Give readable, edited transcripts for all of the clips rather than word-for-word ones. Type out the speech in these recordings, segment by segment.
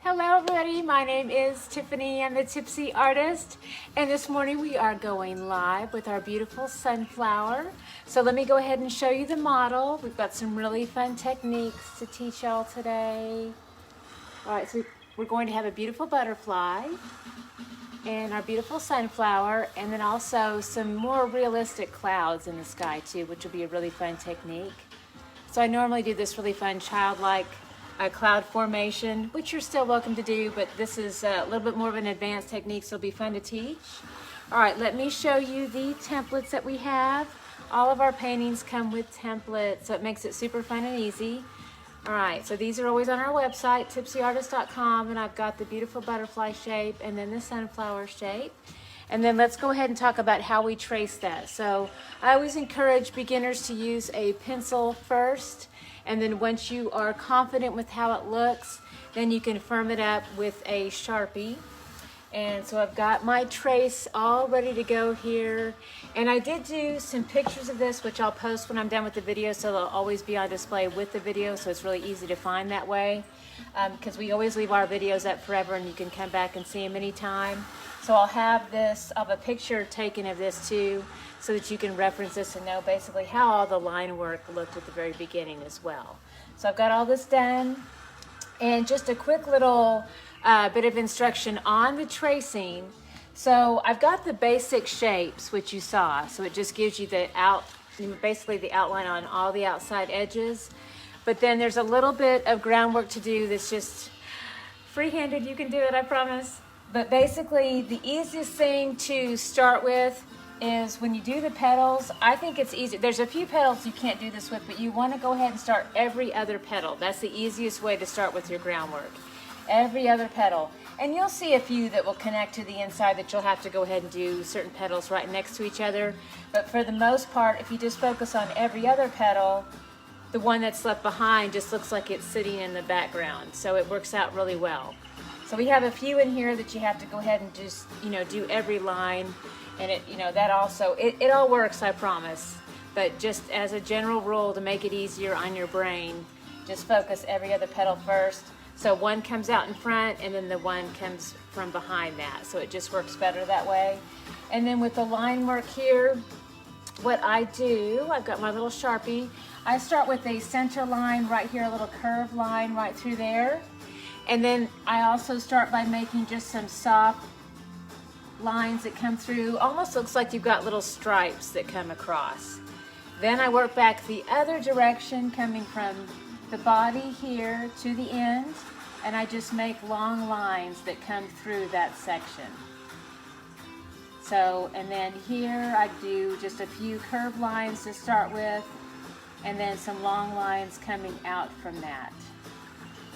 Hello everybody, my name is Tiffany. I'm the Tipsy Artist, and this morning we are going live with our beautiful sunflower. So let me go ahead and show you the model. We've got some really fun techniques to teach y'all today. All right, so we're going to have a beautiful butterfly and our beautiful sunflower, and then also some more realistic clouds in the sky too, which will be a really fun technique. So I normally do this really fun childlike cloud formation, which you're still welcome to do, but this is a little bit more of an advanced technique, so it'll be fun to teach. All right, let me show you the templates that we have. All of our paintings come with templates, so it makes it super fun and easy. All right, so these are always on our website, tipsyartist.com, and I've got the beautiful butterfly shape and then the sunflower shape. And then let's go ahead and talk about how we trace that. So I always encourage beginners to use a pencil first, and then once you are confident with how it looks, then you can firm it up with a Sharpie. And so I've got my trace all ready to go here. And I did do some pictures of this, which I'll post when I'm done with the video, so they'll always be on display with the video, so it's really easy to find that way. Because we always leave our videos up forever and you can come back and see them anytime. So I'll have a picture taken of this too, so that you can reference this and know basically how all the line work looked at the very beginning as well. So I've got all this done, and just a quick little bit of instruction on the tracing. So I've got the basic shapes, which you saw, so it just gives you basically the outline on all the outside edges. But then there's a little bit of groundwork to do that's just free-handed. You can do it, I promise. But basically, the easiest thing to start with is when you do the petals. I think it's easy. There's a few petals you can't do this with, but you want to go ahead and start every other petal. That's the easiest way to start with your groundwork. Every other petal. And you'll see a few that will connect to the inside that you'll have to go ahead and do certain petals right next to each other. But for the most part, if you just focus on every other petal, the one that's left behind just looks like it's sitting in the background. So it works out really well. So we have a few in here that you have to go ahead and just, do every line. And that also, it all works, I promise. But just as a general rule, to make it easier on your brain, just focus every other petal first. So one comes out in front and then the one comes from behind that. So it just works better that way. And then with the line work here, what I do, I've got my little Sharpie. I start with a center line right here, a little curved line right through there. And then I also start by making just some soft lines that come through. Almost looks like you've got little stripes that come across. Then I work back the other direction, coming from the body here to the end, and I just make long lines that come through that section. So, and then here I do just a few curved lines to start with, and then some long lines coming out from that.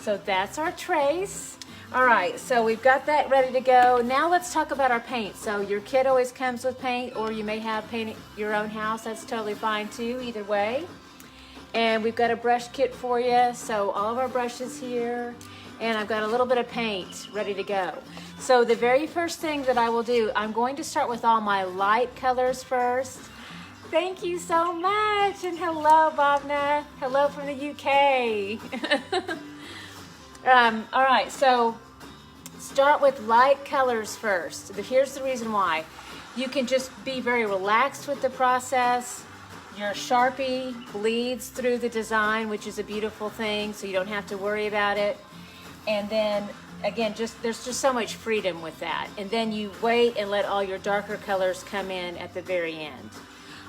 So that's our trace. All right, so we've got that ready to go. Now let's talk about our paint. So your kit always comes with paint, or you may have paint at your own house. That's totally fine too, either way. And we've got a brush kit for you. So all of our brushes here, and I've got a little bit of paint ready to go. So the very first thing that I will do, I'm going to start with all my light colors first. Thank you so much, and hello, Bhavna. Hello from the UK. All right, so start with light colors first. Here's the reason why. You can just be very relaxed with the process. Your Sharpie bleeds through the design, which is a beautiful thing, so you don't have to worry about it. And then, again, there's just so much freedom with that. And then you wait and let all your darker colors come in at the very end.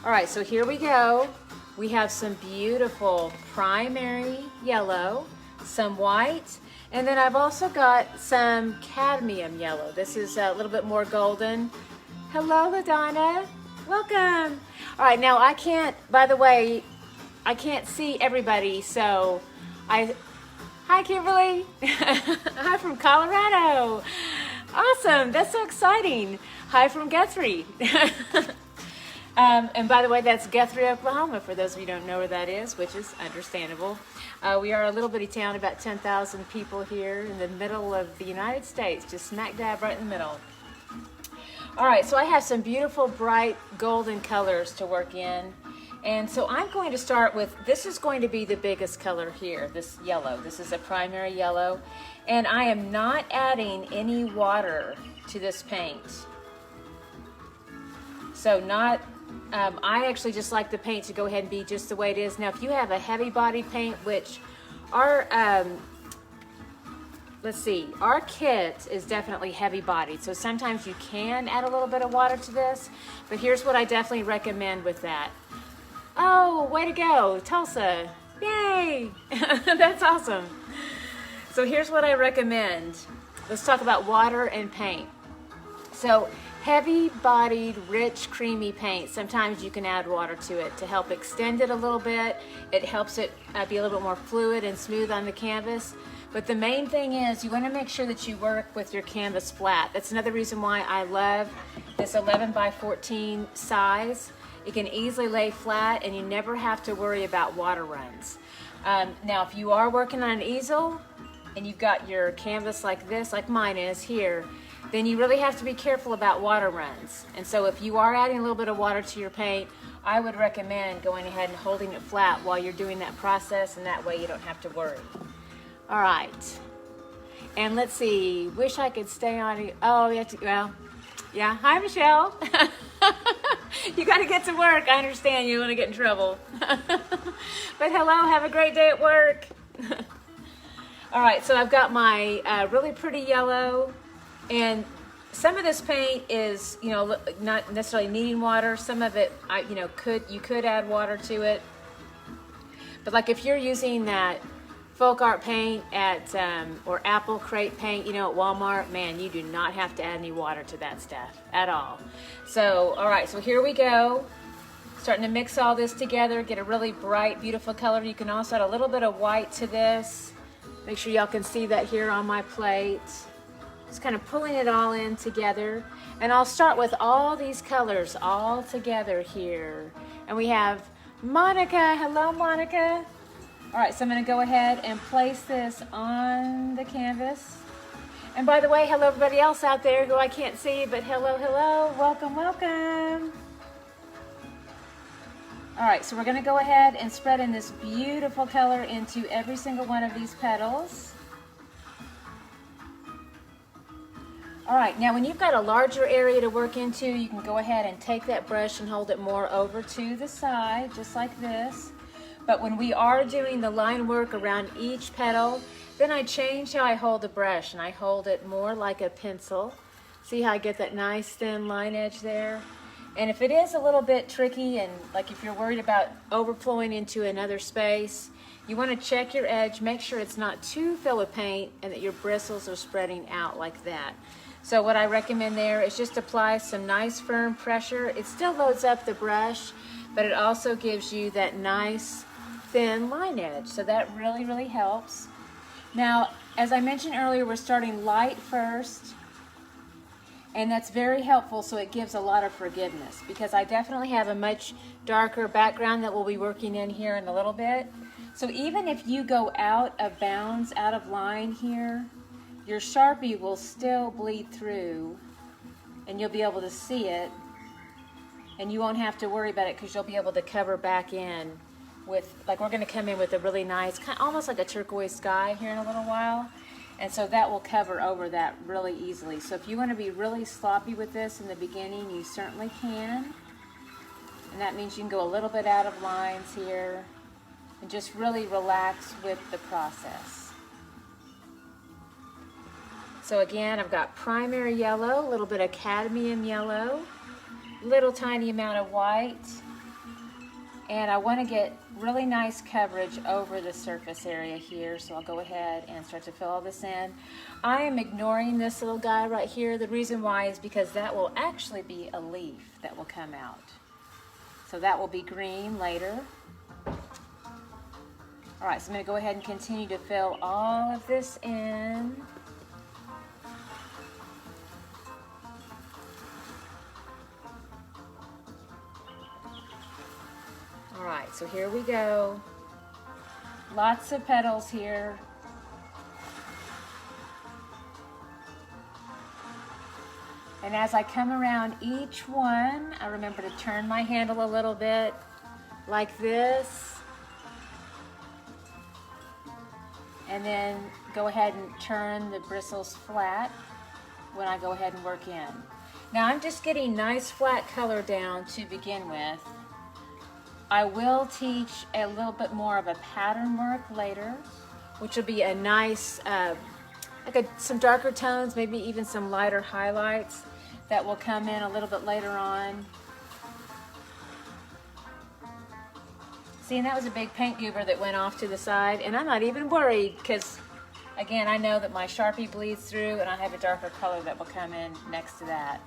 All right, so here we go. We have some beautiful primary yellow, some white, and then I've also got some cadmium yellow. This is a little bit more golden. Hello, LaDonna. Welcome. All right, now by the way, I can't see everybody, so hi, Kimberly. Hi from Colorado. Awesome, that's so exciting. Hi from Guthrie. And by the way, that's Guthrie, Oklahoma, for those of you who don't know where that is, which is understandable. We are a little bitty town, about 10,000 people here in the middle of the United States, just smack dab right in the middle. All right, so I have some beautiful bright golden colors to work in. And so I'm going to start with, this is going to be the biggest color here, this yellow. This is a primary yellow. And I am not adding any water to this paint. So I actually just like the paint to go ahead and be just the way it is. Now, if you have a heavy body paint, which our, let's see, our kit is definitely heavy bodied. So sometimes you can add a little bit of water to this, but here's what I definitely recommend with that. Oh, way to go, Tulsa. Yay, that's awesome. So here's what I recommend. Let's talk about water and paint. So heavy bodied, rich, creamy paint, sometimes you can add water to it to help extend it a little bit. It helps it be a little bit more fluid and smooth on the canvas. But the main thing is you want to make sure that you work with your canvas flat. That's another reason why I love this 11 by 14 size. It can easily lay flat and you never have to worry about water runs. Now, if you are working on an easel and you've got your canvas like this, like mine is here, then you really have to be careful about water runs. And so if you are adding a little bit of water to your paint, I would recommend going ahead and holding it flat while you're doing that process, and that way you don't have to worry. All right, and let's see, wish I could stay on, oh, you have to, well, yeah, hi Michelle. You gotta get to work, I understand you don't wanna get in trouble. But hello, have a great day at work. All right, so I've got my really pretty yellow, and some of this paint is, you know, not necessarily needing water. Some of it, you could add water to it. But like if you're using that folk art paint at, or apple crate paint, at Walmart, man, you do not have to add any water to that stuff at all. So, all right, so here we go. Starting to mix all this together, get a really bright, beautiful color. You can also add a little bit of white to this. Make sure y'all can see that here on my plate. Just kind of pulling it all in together. And I'll start with all these colors all together here. And we have Monica. Hello, Monica. All right, so I'm going to go ahead and place this on the canvas. And by the way, hello everybody else out there who I can't see, but hello, hello, welcome, welcome. All right, so we're going to go ahead and spread in this beautiful color into every single one of these petals. All right, now when you've got a larger area to work into, you can go ahead and take that brush and hold it more over to the side, just like this. But when we are doing the line work around each petal, then I change how I hold the brush, and I hold it more like a pencil. See how I get that nice thin line edge there? And if it is a little bit tricky, and like if you're worried about overflowing into another space, you want to check your edge, make sure it's not too filled with paint and that your bristles are spreading out like that. So what I recommend there is just apply some nice firm pressure. It still loads up the brush, but it also gives you that nice thin line edge. So that really, really helps. Now, as I mentioned earlier, we're starting light first, and that's very helpful, so it gives a lot of forgiveness, because I definitely have a much darker background that we'll be working in here in a little bit. So even if you go out of bounds, out of line here, your Sharpie will still bleed through, and you'll be able to see it, and you won't have to worry about it because you'll be able to cover back in with, like we're going to come in with a really nice, kind of almost like a turquoise sky here in a little while. And so that will cover over that really easily. So if you want to be really sloppy with this in the beginning, you certainly can. And that means you can go a little bit out of lines here and just really relax with the process. So again, I've got primary yellow, a little bit of cadmium yellow, little tiny amount of white, and I want to get really nice coverage over the surface area here, so I'll go ahead and start to fill all this in. I am ignoring this little guy right here. The reason why is because that will actually be a leaf that will come out. So that will be green later. All right, so I'm going to go ahead and continue to fill all of this in. All right, so here we go. Lots of petals here. And as I come around each one, I remember to turn my handle a little bit like this. and then go ahead and turn the bristles flat when I go ahead and work in. Now I'm just getting nice flat color down to begin with. I will teach a little bit more of a pattern work later, which will be a nice, some darker tones, maybe even some lighter highlights that will come in a little bit later on. See, and that was a big paint goober that went off to the side, and I'm not even worried because, again, I know that my Sharpie bleeds through and I have a darker color that will come in next to that.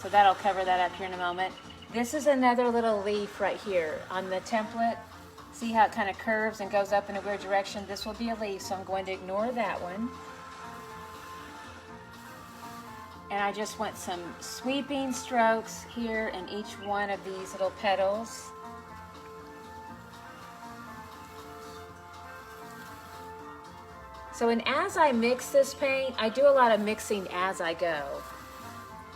So that'll cover that up here in a moment. This is another little leaf right here on the template. See how it kind of curves and goes up in a weird direction? This will be a leaf, so I'm going to ignore that one. And I just want some sweeping strokes here in each one of these little petals. So, and as I mix this paint, I do a lot of mixing as I go.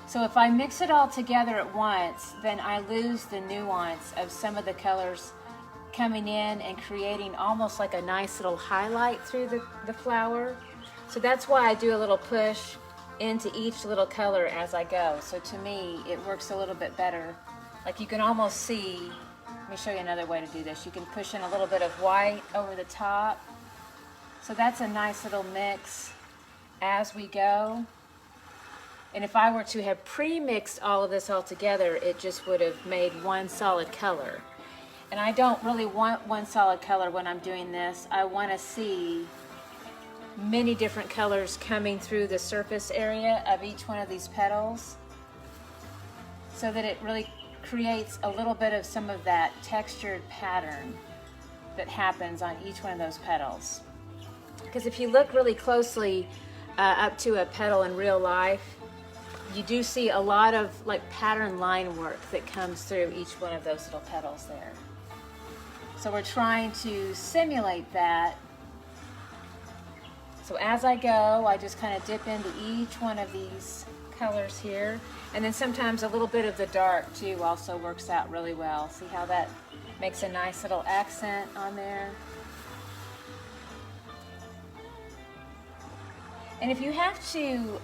So if I mix it all together at once, then I lose the nuance of some of the colors coming in and creating almost like a nice little highlight through the flower. So that's why I do a little push into each little color as I go. So to me, it works a little bit better. Like you can almost see, let me show you another way to do this. You can push in a little bit of white over the top. So that's a nice little mix as we go. And if I were to have pre-mixed all of this all together, it just would have made one solid color. And I don't really want one solid color when I'm doing this. I want to see many different colors coming through the surface area of each one of these petals so that it really creates a little bit of some of that textured pattern that happens on each one of those petals. Because if you look really closely up to a petal in real life, you do see a lot of like pattern line work that comes through each one of those little petals there. So we're trying to simulate that. So as I go, I just kind of dip into each one of these colors here. And then sometimes a little bit of the dark too also works out really well. See how that makes a nice little accent on there? And if you have to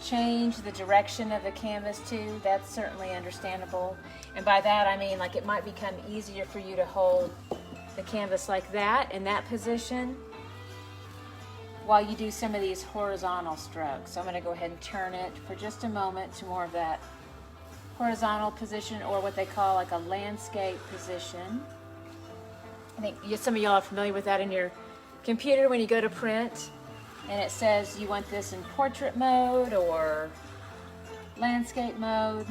change the direction of the canvas too, that's certainly understandable. And by that I mean like it might become easier for you to hold the canvas like that in that position while you do some of these horizontal strokes. So I'm going to go ahead and turn it for just a moment to more of that horizontal position, or what they call like a landscape position. I think some of y'all are familiar with that in your computer when you go to print. And it says you want this in portrait mode or landscape mode.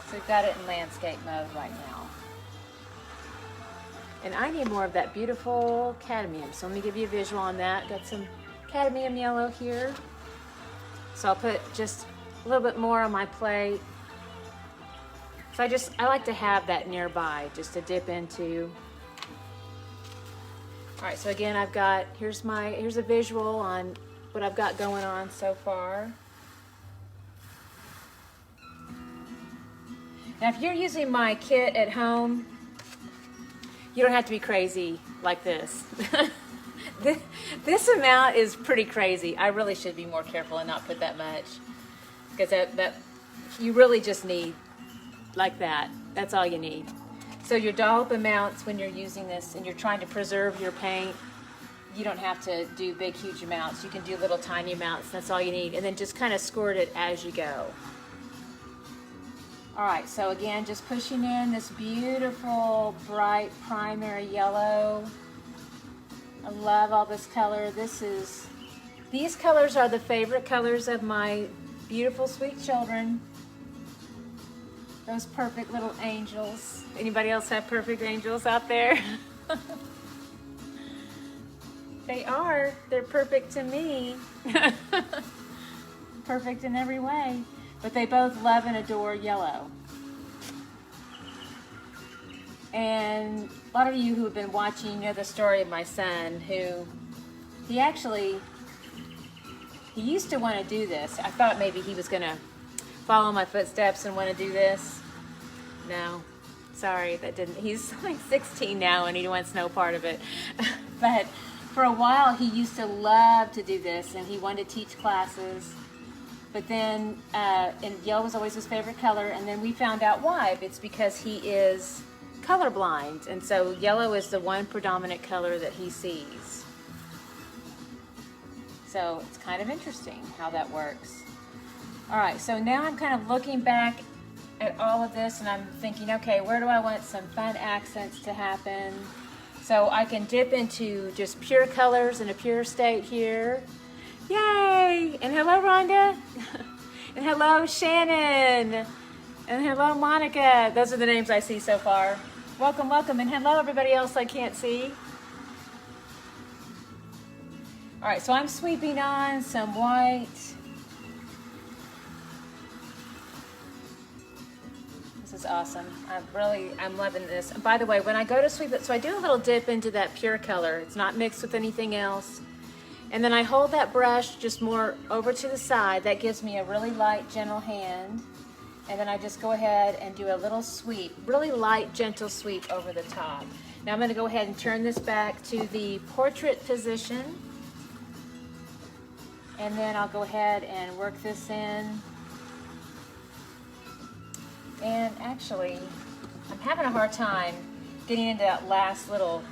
So we've got it in landscape mode right now. And I need more of that beautiful cadmium. So let me give you a visual on that. Got some cadmium yellow here. So I'll put just a little bit more on my plate. So I like to have that nearby just to dip into. All right, so again, I've got, here's a visual on what I've got going on so far. Now, if you're using my kit at home, you don't have to be crazy like this. This amount is pretty crazy. I really should be more careful and not put that much, because that you really just need like that. That's all you need. So your dollop amounts when you're using this and you're trying to preserve your paint, you don't have to do big, huge amounts. You can do little tiny amounts. That's all you need. And then just kind of squirt it as you go. All right, so again, just pushing in this beautiful, bright primary yellow. I love all this color. These colors are the favorite colors of my beautiful, sweet children. Those perfect little angels. Anybody else have perfect angels out there? They are. They're perfect to me. Perfect in every way. But they both love and adore yellow. And a lot of you who have been watching know the story of my son, who he used to want to do this. I thought maybe he was going to follow my footsteps and want to do this. No, sorry, that didn't. He's like 16 now and he wants no part of it. But For a while, he used to love to do this, and he wanted to teach classes. But then, and yellow was always his favorite color, and then we found out why. It's because he is colorblind, and so yellow is the one predominant color that he sees. So it's kind of interesting how that works. All right, so now I'm kind of looking back at all of this, and I'm thinking, okay, where do I want some fun accents to happen? So I can dip into just pure colors in a pure state here. Yay! And hello, Rhonda. And hello, Shannon. And hello, Monica. Those are the names I see so far. Welcome, welcome. And hello, everybody else I can't see. All right, so I'm sweeping on some white. This is awesome. I'm loving this. And by the way, when I go to sweep it, so I do a little dip into that pure color. It's not mixed with anything else. And then I hold that brush just more over to the side. That gives me a really light, gentle hand. And then I just go ahead and do a little sweep, really light, gentle sweep over the top. Now I'm going to go ahead and turn this back to the portrait position. And then I'll go ahead and work this in. And actually, I'm having a hard time getting into that last little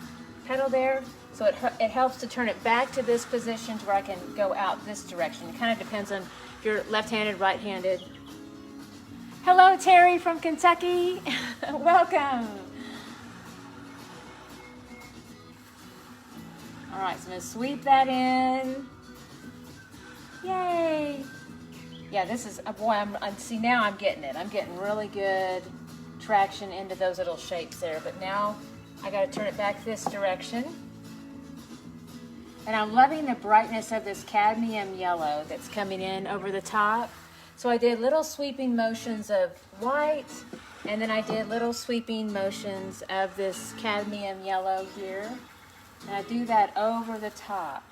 petal there. So it helps to turn it back to this position to where I can go out this direction. It kind of depends on if you're left-handed, right-handed. Hello, Terry from Kentucky. Welcome. All right, so I'm going to sweep that in. Yay. Yeah, this is, boy, see, now I'm getting it. I'm getting really good traction into those little shapes there. But now I got to turn it back this direction. And I'm loving the brightness of this cadmium yellow that's coming in over the top. So I did little sweeping motions of white, and then I did little sweeping motions of this cadmium yellow here. And I do that over the top.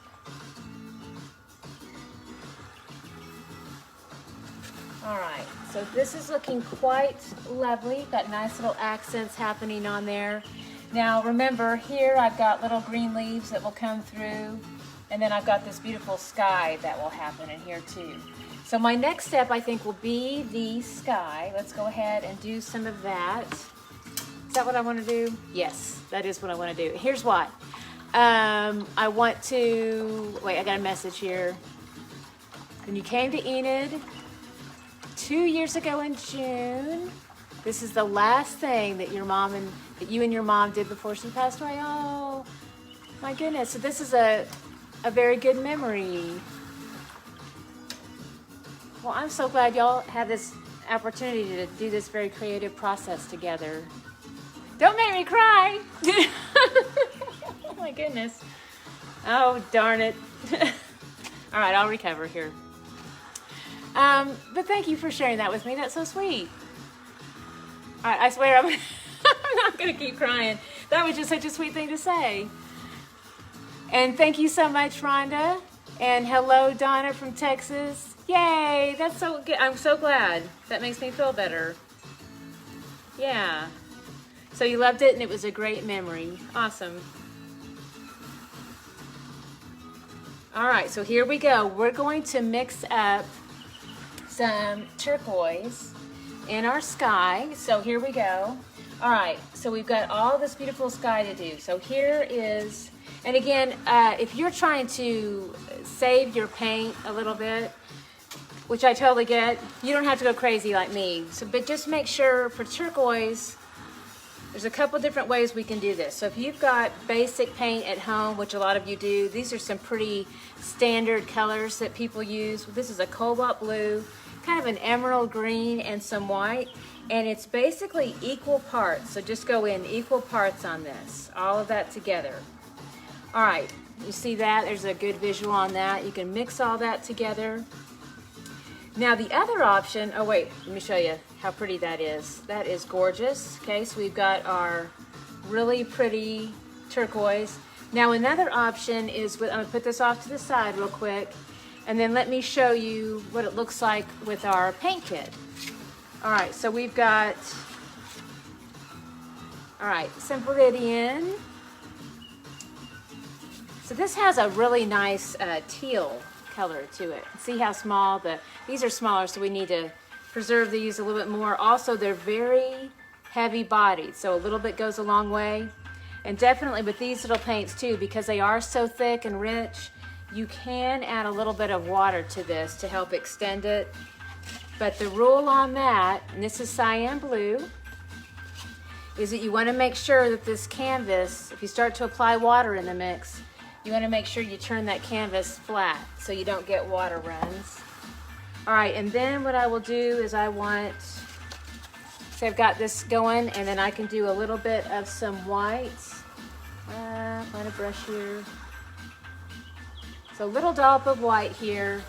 All right, so this is looking quite lovely. Got nice little accents happening on there. Now remember, here I've got little green leaves that will come through, and then I've got this beautiful sky that will happen in here too. So my next step, I think, will be the sky. Let's go ahead and do some of that. Is that what I want to do? Yes, that is what I want to do. Here's why. I want to, wait, I got a message here. When you came to Enid 2 years ago in June, this is the last thing that that you and your mom did before she passed away. Oh my goodness. So this is a very good memory. Well, I'm so glad y'all had this opportunity to do this very creative process together. Don't make me cry. Oh my goodness. Oh, darn it. All right, I'll recover here. But thank you for sharing that with me. That's so sweet. All right, I swear I'm not going to keep crying. That was just such a sweet thing to say. And thank you so much, Rhonda. And hello, Donna from Texas. Yay, that's so good. I'm so glad. That makes me feel better. Yeah. So you loved it and it was a great memory. Awesome. All right, so here we go. We're going to mix up some turquoise in our sky. So here we go. All right, so we've got all this beautiful sky to do. So here is, and again, if you're trying to save your paint a little bit, which I totally get, you don't have to go crazy like me. So, but just make sure for turquoise, there's a couple different ways we can do this. So if you've got basic paint at home, which a lot of you do, these are some pretty standard colors that people use. This is a cobalt blue, kind of an emerald green, and some white. And it's basically equal parts. So just go in equal parts on this, all of that together. All right, you see that? There's a good visual on that. You can mix all that together. Now the other option, oh wait, let me show you how pretty that is. That is gorgeous. Okay, so we've got our really pretty turquoise. Now another option is, I'm gonna put this off to the side real quick, and then let me show you what it looks like with our paint kit. All right, so we've got, all right, some Viridian. So this has a really nice teal color to it. See how small these are smaller, so we need to preserve these a little bit more. Also, they're very heavy bodied, so a little bit goes a long way. And definitely with these little paints too, because they are so thick and rich, you can add a little bit of water to this to help extend it. But the rule on that, and this is cyan blue, is that you want to make sure that this canvas, if you start to apply water in the mix, you want to make sure you turn that canvas flat so you don't get water runs. All right, and then what I will do is so I've got this going, and then I can do a little bit of some white. Find a brush here. So a little dollop of white here.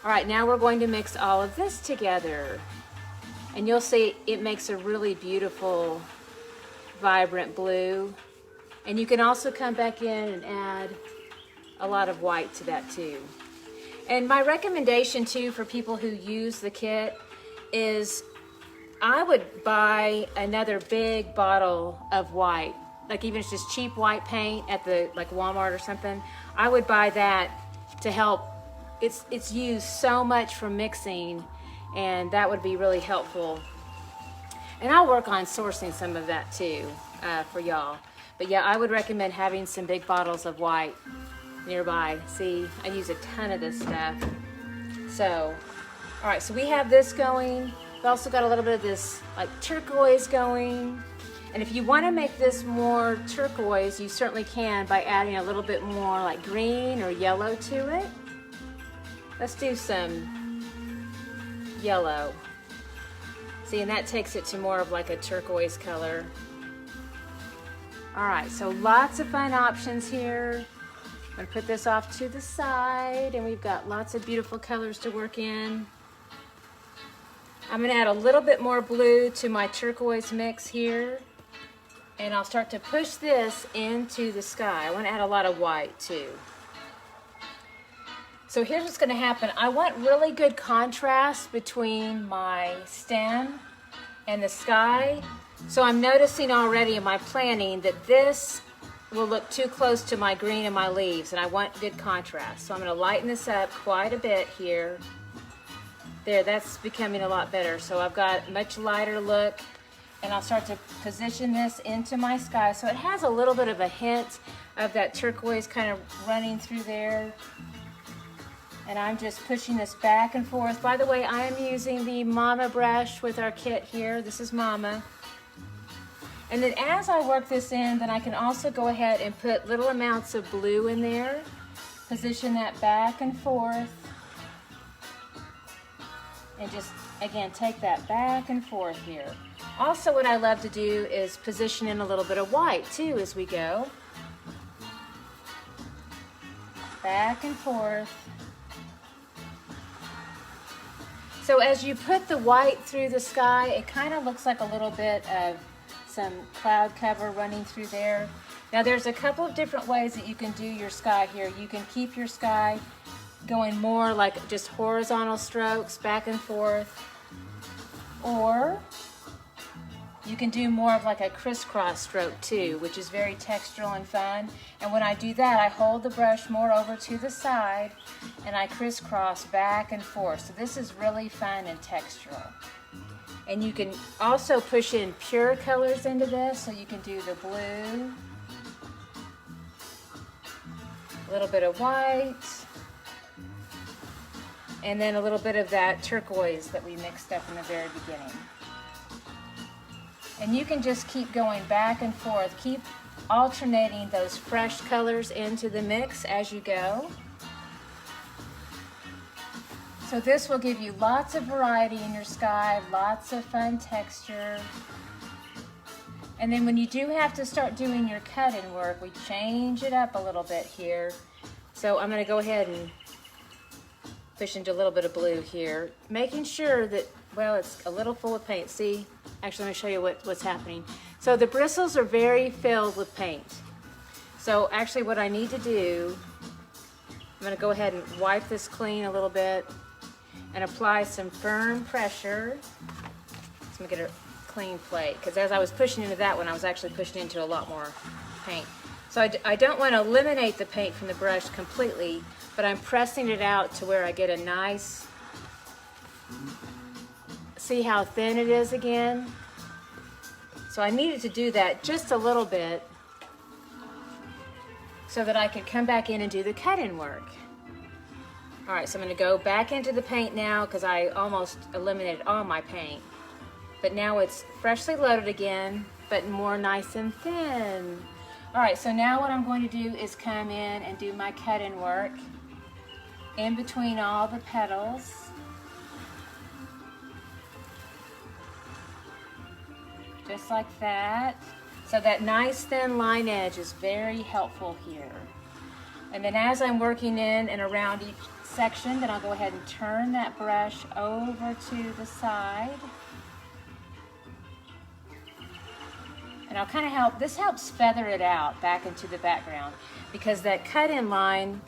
All right, now we're going to mix all of this together. And you'll see it makes a really beautiful, vibrant blue. And you can also come back in and add a lot of white to that too. And my recommendation too for people who use the kit is I would buy another big bottle of white, like even if it's just cheap white paint at the Walmart or something. I would buy that to help. It's used so much for mixing, and that would be really helpful. And I'll work on sourcing some of that too for y'all. But yeah, I would recommend having some big bottles of white nearby. See, I use a ton of this stuff. So, all right, so we have this going. We've also got a little bit of this like turquoise going. And if you want to make this more turquoise, you certainly can by adding a little bit more like green or yellow to it. Let's do some yellow. See, and that takes it to more of like a turquoise color. All right, so lots of fun options here. I'm gonna put this off to the side, and we've got lots of beautiful colors to work in. I'm gonna add a little bit more blue to my turquoise mix here, and I'll start to push this into the sky. I wanna add a lot of white too. So here's what's gonna happen. I want really good contrast between my stem and the sky. So I'm noticing already in my planning that this will look too close to my green and my leaves, and I want good contrast. So I'm gonna lighten this up quite a bit here. There, that's becoming a lot better. So I've got a much lighter look, and I'll start to position this into my sky. So it has a little bit of a hint of that turquoise kind of running through there. And I'm just pushing this back and forth. By the way, I am using the Mama brush with our kit here. This is Mama. And then as I work this in, then I can also go ahead and put little amounts of blue in there. Position that back and forth. And just, again, take that back and forth here. Also, what I love to do is position in a little bit of white too as we go. Back and forth. So as you put the white through the sky, it kind of looks like a little bit of some cloud cover running through there. Now there's a couple of different ways that you can do your sky here. You can keep your sky going more like just horizontal strokes back and forth, or you can do more of like a crisscross stroke too, which is very textural and fun. And when I do that, I hold the brush more over to the side and I crisscross back and forth. So this is really fun and textural. And you can also push in pure colors into this, so you can do the blue, a little bit of white, and then a little bit of that turquoise that we mixed up in the very beginning. And you can just keep going back and forth, keep alternating those fresh colors into the mix as you go. So this will give you lots of variety in your sky, lots of fun texture. And then when you do have to start doing your cut-in work, we change it up a little bit here. So I'm gonna go ahead and push into a little bit of blue here, making sure that, well, it's a little full of paint. See, actually, let me show you what's happening. So the bristles are very filled with paint. So actually what I need to do, I'm gonna go ahead and wipe this clean a little bit and apply some firm pressure. So I'm gonna get a clean plate, because as I was pushing into that one, I was actually pushing into a lot more paint. So I don't want to eliminate the paint from the brush completely, but I'm pressing it out to where I get a nice, see how thin it is again? So I needed to do that just a little bit so that I could come back in and do the cut-in work. All right, so I'm gonna go back into the paint now because I almost eliminated all my paint. But now it's freshly loaded again, but more nice and thin. All right, so now what I'm going to do is come in and do my cut-in work in between all the petals. Just like that. So that nice thin line edge is very helpful here. And then as I'm working in and around each section, then I'll go ahead and turn that brush over to the side. And I'll kind of help, this helps feather it out back into the background because that cut-in line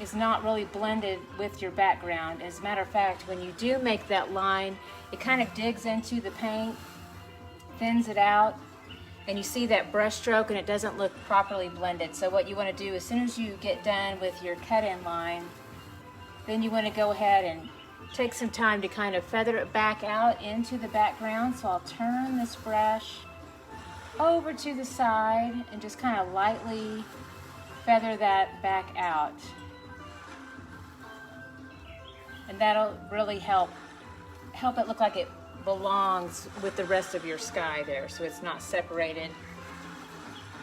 is not really blended with your background. As a matter of fact, when you do make that line, it kind of digs into the paint, thins it out, and you see that brush stroke and it doesn't look properly blended. So what you want to do as soon as you get done with your cut-in line, then you want to go ahead and take some time to kind of feather it back out into the background. So I'll turn this brush over to the side and just kind of lightly feather that back out. And that'll really help it look like it belongs with the rest of your sky there, so it's not separated.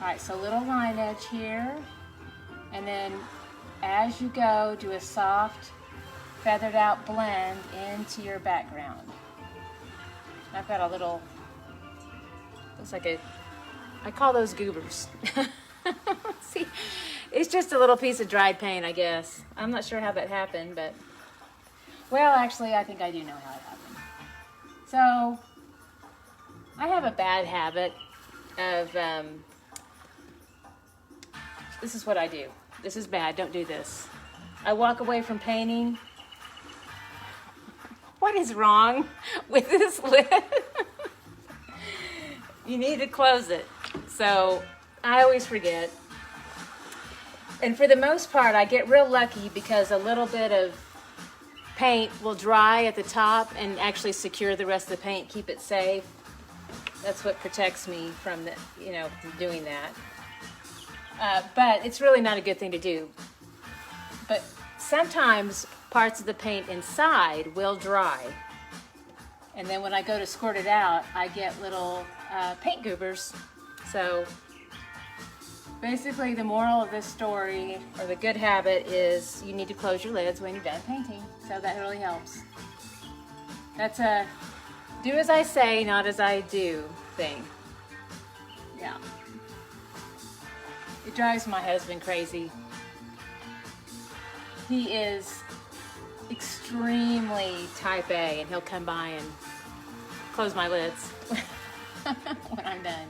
All right, so little line edge here, and then as you go, do a soft feathered out blend into your background. I've got a little, looks like a, I call those goobers. See, it's just a little piece of dried paint, I guess. I'm not sure how that happened, but, well, actually, I think I do know how it happened. So, I have a bad habit of, this is what I do. This is bad, don't do this. I walk away from painting. What is wrong with this lid? You need to close it. So, I always forget. And for the most part, I get real lucky because a little bit of paint will dry at the top and actually secure the rest of the paint, keep it safe. That's what protects me from the, from doing that. But it's really not a good thing to do. But sometimes parts of the paint inside will dry. And then when I go to squirt it out, I get little paint goobers. So basically the moral of this story, or the good habit, is you need to close your lids when you're done painting. So that really helps. That's a do as I say, not as I do thing. Yeah. It drives my husband crazy. He is extremely type A, and he'll come by and close my lids when I'm done.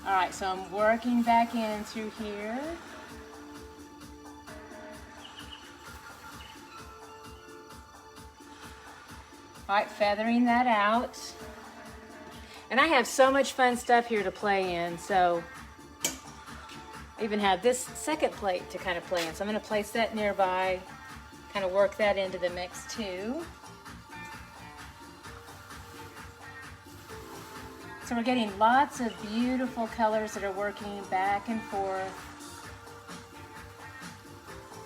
All right, so I'm working back in through here. All right, feathering that out. And I have so much fun stuff here to play in, so I even have this second plate to kind of play in. So I'm gonna place that nearby, kind of work that into the mix too. So we're getting lots of beautiful colors that are working back and forth.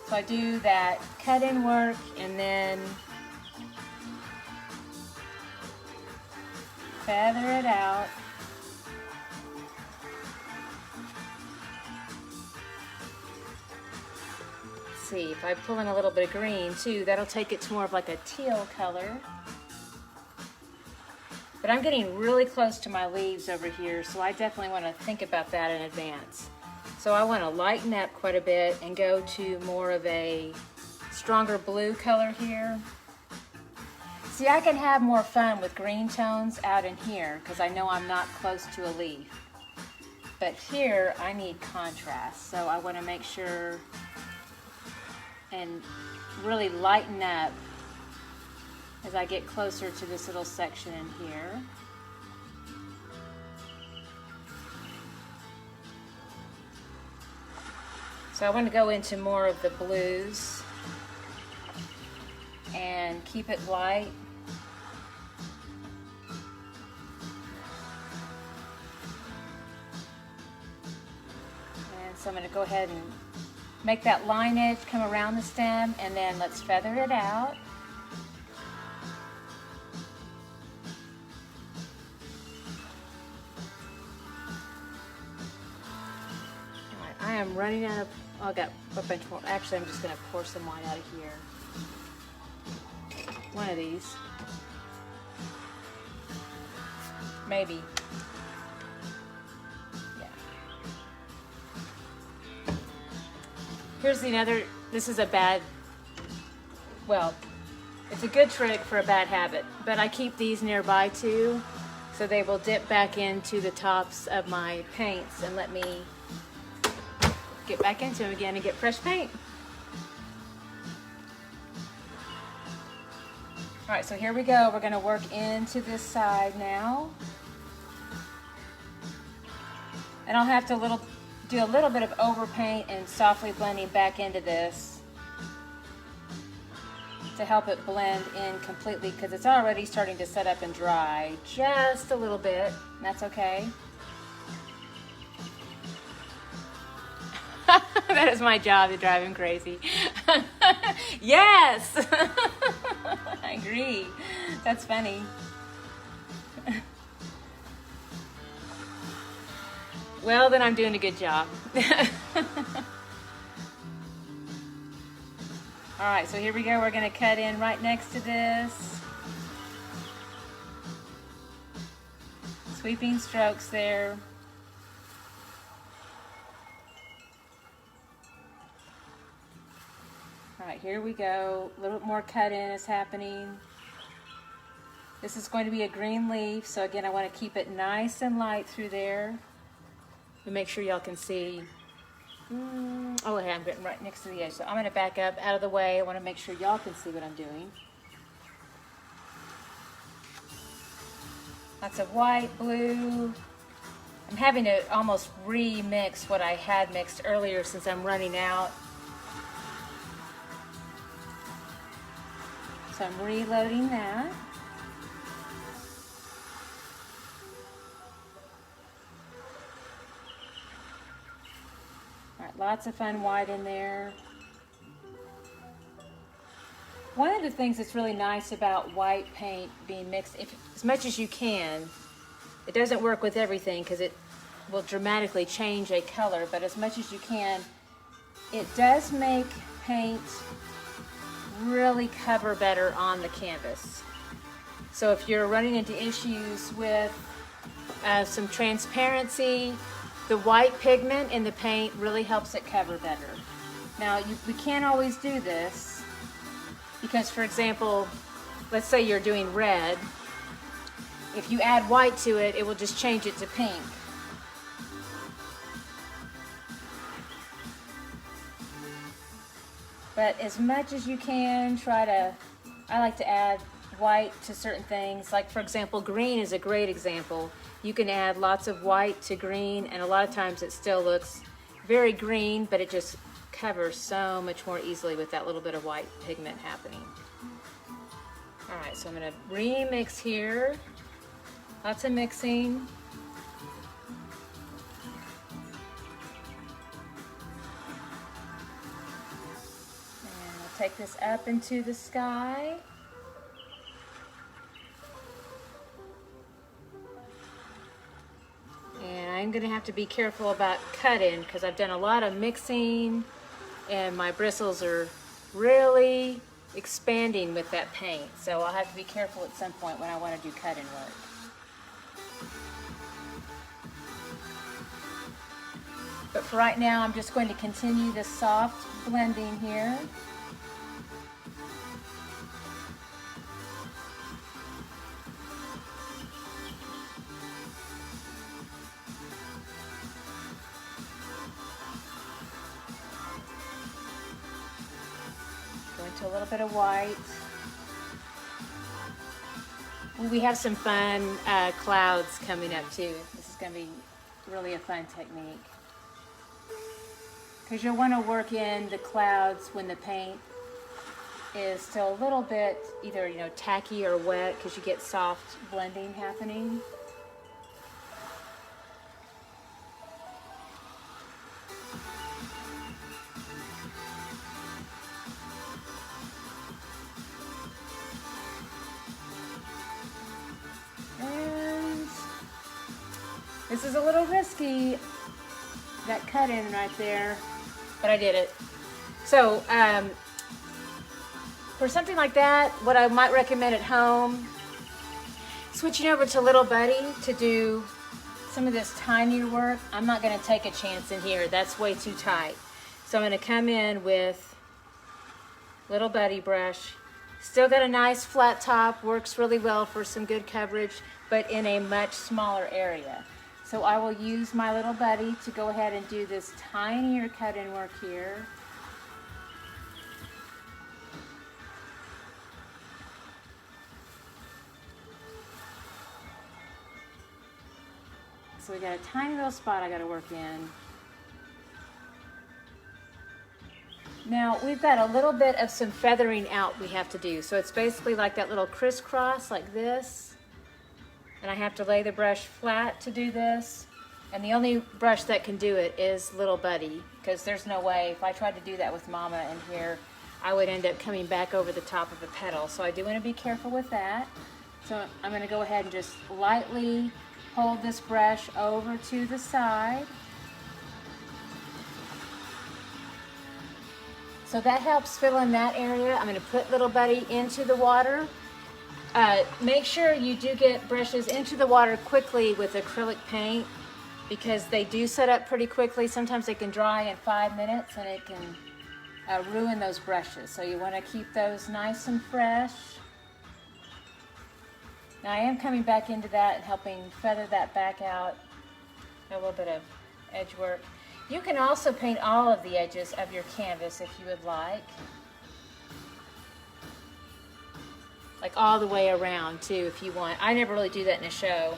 So I do that cut-in work and then feather it out. Let's see, if I pull in a little bit of green too, that'll take it to more of like a teal color. But I'm getting really close to my leaves over here, so I definitely want to think about that in advance. So I want to lighten up quite a bit and go to more of a stronger blue color here. See, I can have more fun with green tones out in here because I know I'm not close to a leaf. But here, I need contrast, so I want to make sure and really lighten up as I get closer to this little section in here. So I want to go into more of the blues and keep it light. And so I'm going to go ahead and make that line edge come around the stem, and then let's feather it out. I am running out of, oh, I got a bunch more. Actually, I'm just going to pour some white out of here. One of these. Maybe. Yeah. Here's another, this is a bad, well, it's a good trick for a bad habit, but I keep these nearby too, so they will dip back into the tops of my paints and let me get back into them again and get fresh paint. All right, so here we go. We're going to work into this side now. And I'll have to do a little bit of overpaint and softly blending back into this to help it blend in completely, because it's already starting to set up and dry just a little bit, and that's okay. That is my job to drive him crazy. Yes! I agree. That's funny. Well, then I'm doing a good job. All right, so here we go. We're going to cut in right next to this. Sweeping strokes there. All right, here we go. A little bit more cut in is happening. This is going to be a green leaf, so again, I want to keep it nice and light through there. And make sure y'all can see. Oh, hey, I'm getting right next to the edge, so I'm going to back up out of the way. I want to make sure y'all can see what I'm doing. Lots of white, blue. I'm having to almost remix what I had mixed earlier since I'm running out. So I'm reloading that. All right, lots of fun white in there. One of the things that's really nice about white paint being mixed, as much as you can, it doesn't work with everything because it will dramatically change a color, but as much as you can, it does make paint really cover better on the canvas. So if you're running into issues with some transparency, the white pigment in the paint really helps it cover better. Now, we can't always do this because, for example, let's say you're doing red. If you add white to it, it will just change it to pink. But as much as you can, I like to add white to certain things. Like, for example, green is a great example. You can add lots of white to green, and a lot of times it still looks very green, but it just covers so much more easily with that little bit of white pigment happening. All right, so I'm gonna remix here. Lots of mixing. Take this up into the sky. And I'm going to have to be careful about cutting because I've done a lot of mixing and my bristles are really expanding with that paint. So I'll have to be careful at some point when I want to do cutting work. But for right now, I'm just going to continue the soft blending here. A little bit of white. We have some fun clouds coming up too. This is going to be really a fun technique. because you'll want to work in the clouds when the paint is still a little bit either, you know, tacky or wet, because you get soft blending happening. And this is a little risky, that cut in right there, but I did it. So for something like that, what I might recommend at home, switching over to Little Buddy to do some of this tinier work. I'm not going to take a chance in here. That's way too tight. So I'm going to come in with Little Buddy brush. Still got a nice flat top, works really well for some good coverage, but in a much smaller area. So I will use my Little Buddy to go ahead and do this tinier cut-in work here. So we got a tiny little spot I got to work in. Now we've got a little bit of some feathering out we have to do. So it's basically like that little crisscross like this. And I have to lay the brush flat to do this. And the only brush that can do it is Little Buddy, because there's no way, if I tried to do that with Mama in here, I would end up coming back over the top of a petal. So I do want to be careful with that. So I'm going to go ahead and just lightly hold this brush over to the side. So that helps fill in that area. I'm going to put Little Buddy into the water. Make sure you do get brushes into the water quickly with acrylic paint, because they do set up pretty quickly. Sometimes they can dry in 5 minutes and it can ruin those brushes. So you want to keep those nice and fresh. Now I am coming back into that and helping feather that back out. A little bit of edge work. You can also paint all of the edges of your canvas if you would like. Like all the way around too if you want. I never really do that in a show,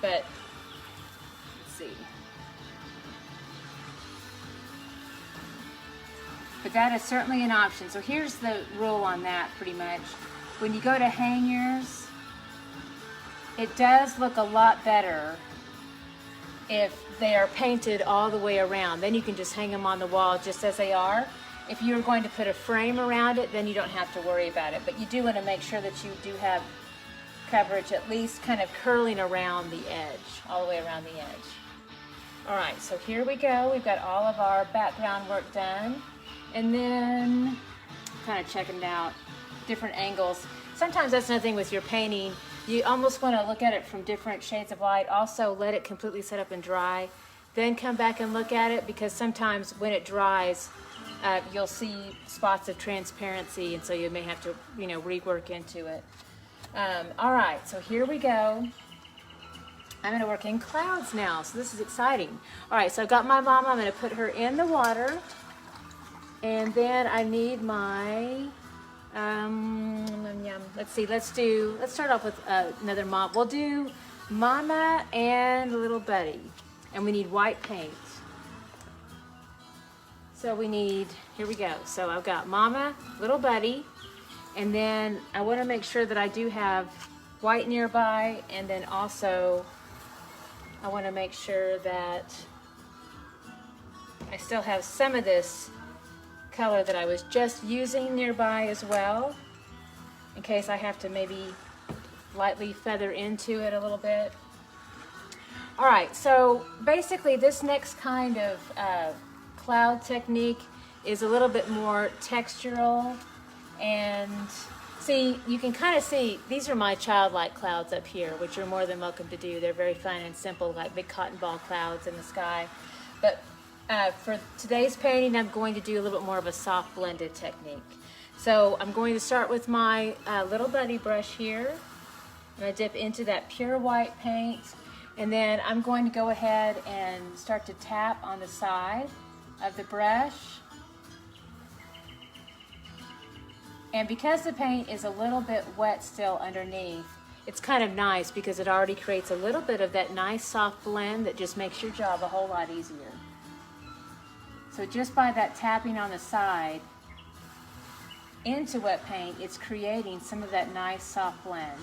but let's see. But that is certainly an option. So here's the rule on that pretty much. When you go to hang yours, it does look a lot better if they are painted all the way around. Then you can just hang them on the wall just as they are. If you're going to put a frame around it, then you don't have to worry about it. But you do want to make sure that you do have coverage at least kind of curling around the edge, all the way around the edge. All right, so here we go. We've got all of our background work done. And then kind of checking out different angles. Sometimes that's another thing with your painting. You almost want to look at it from different shades of light. Also, let it completely set up and dry. Then come back and look at it, because sometimes when it dries, you'll see spots of transparency, and so you may have to, you know, rework into it. All right, so here we go. I'm going to work in clouds now, so this is exciting. All right, so I've got my mama. I'm going to put her in the water, and then I need my let's see, let's start off with another mom. We'll do Mama and Little Buddy, and we need white paint. So we need, here we go. So I've got Mama, Little Buddy, and then I want to make sure that I do have white nearby, and then also I want to make sure that I still have some of this color that I was just using nearby as well, in case I have to maybe lightly feather into it a little bit. All right, so basically this next kind of cloud technique is a little bit more textural, and see, you can kind of see, these are my childlike clouds up here, which you're more than welcome to do. They're very fun and simple, like big cotton ball clouds in the sky. But for today's painting, I'm going to do a little bit more of a soft blended technique. So I'm going to start with my Little Buddy brush here. I'm going to dip into that pure white paint, and then I'm going to go ahead and start to tap on the side of the brush. And because the paint is a little bit wet still underneath, it's kind of nice because it already creates a little bit of that nice soft blend that just makes your job a whole lot easier. So just by that tapping on the side into wet paint, it's creating some of that nice soft blend.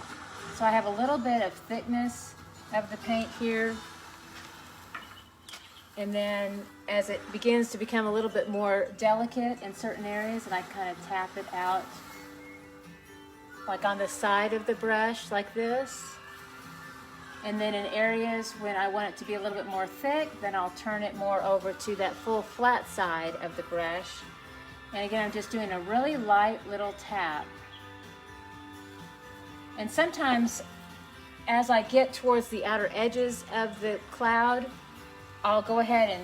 So I have a little bit of thickness of the paint here. And then as it begins to become a little bit more delicate in certain areas, and I kind of tap it out like on the side of the brush like this. And then in areas when I want it to be a little bit more thick, then I'll turn it more over to that full flat side of the brush. And again, I'm just doing a really light little tap. And sometimes as I get towards the outer edges of the cloud, I'll go ahead and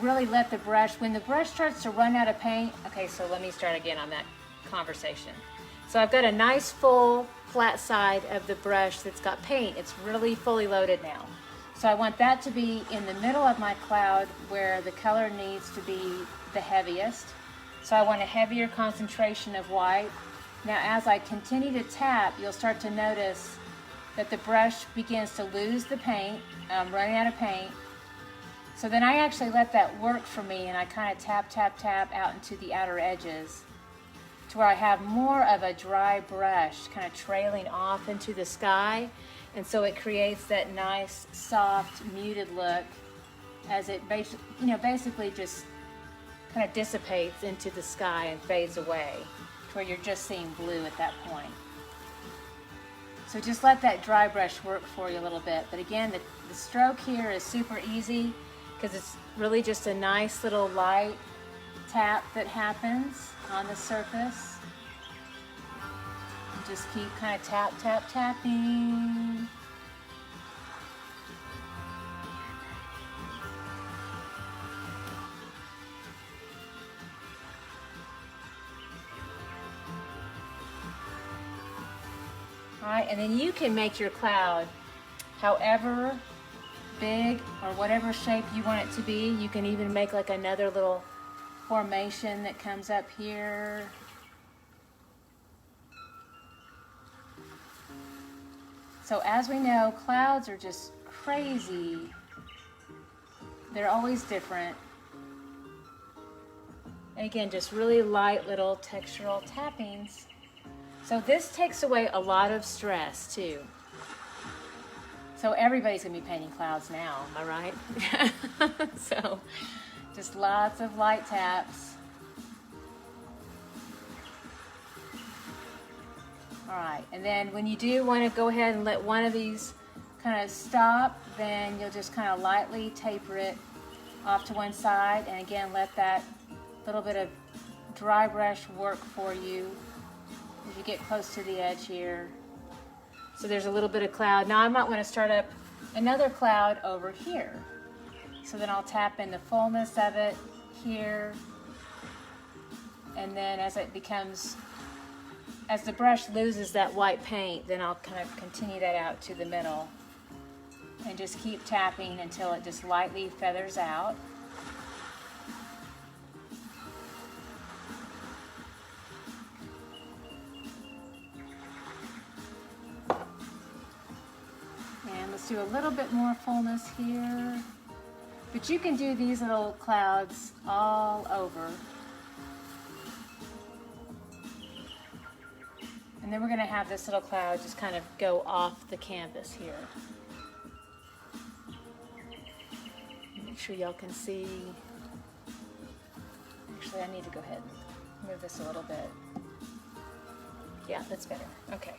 really let the brush, when the brush starts to run out of paint, okay, so let me start again on that conversation. So I've got a nice full flat side of the brush that's got paint. It's really fully loaded now. So I want that to be in the middle of my cloud where the color needs to be the heaviest. So I want a heavier concentration of white. Now as I continue to tap, you'll start to notice that the brush begins to lose the paint, running out of paint. So then I actually let that work for me, and I kind of tap, tap, tap out into the outer edges to where I have more of a dry brush kind of trailing off into the sky. And so it creates that nice, soft, muted look as it basically just kind of dissipates into the sky and fades away to where you're just seeing blue at that point. So just let that dry brush work for you a little bit. But again, the stroke here is super easy because it's really just a nice little light tap that happens on the surface. And just keep kind of tap, tap, tapping. All right, and then you can make your cloud however big or whatever shape you want it to be. You can even make like another little formation that comes up here. So as we know, clouds are just crazy. They're always different. And again, just really light little textural tappings. So this takes away a lot of stress too. So everybody's gonna be painting clouds now, am I right? So just lots of light taps. All right, and then when you do want to go ahead and let one of these kind of stop, then you'll just kind of lightly taper it off to one side, and again, let that little bit of dry brush work for you as you get close to the edge here. So there's a little bit of cloud. Now I might want to start up another cloud over here. So then I'll tap in the fullness of it here. And then as it becomes, as the brush loses that white paint, then I'll kind of continue that out to the middle. And just keep tapping until it just lightly feathers out. Let's do a little bit more fullness here. But you can do these little clouds all over. And then we're going to have this little cloud just kind of go off the canvas here. Make sure y'all can see. Actually, I need to go ahead and move this a little bit. Yeah, that's better. Okay.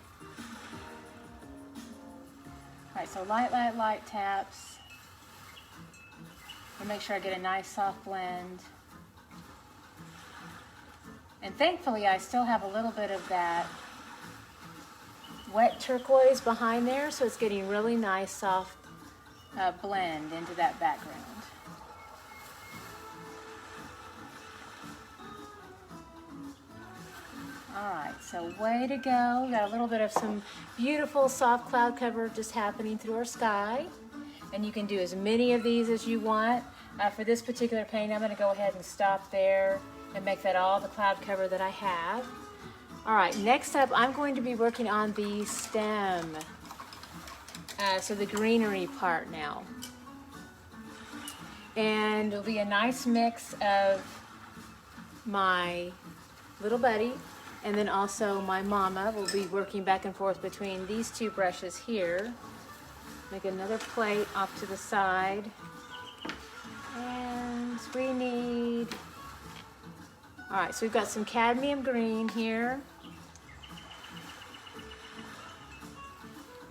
All right, so light, light, light taps. And make sure I get a nice soft blend. And thankfully, I still have a little bit of that wet turquoise behind there, so it's getting really nice soft blend into that background. All right, so way to go. Got a little bit of some beautiful soft cloud cover just happening through our sky. And you can do as many of these as you want. For this particular paint, I'm gonna go ahead and stop there and make that all the cloud cover that I have. All right, next up, I'm going to be working on the stem. So the greenery part now. And it'll be a nice mix of my little buddy and then also my mama. Will be working back and forth between these two brushes here. Make another plate off to the side. And we need, all right, so we've got some cadmium green here.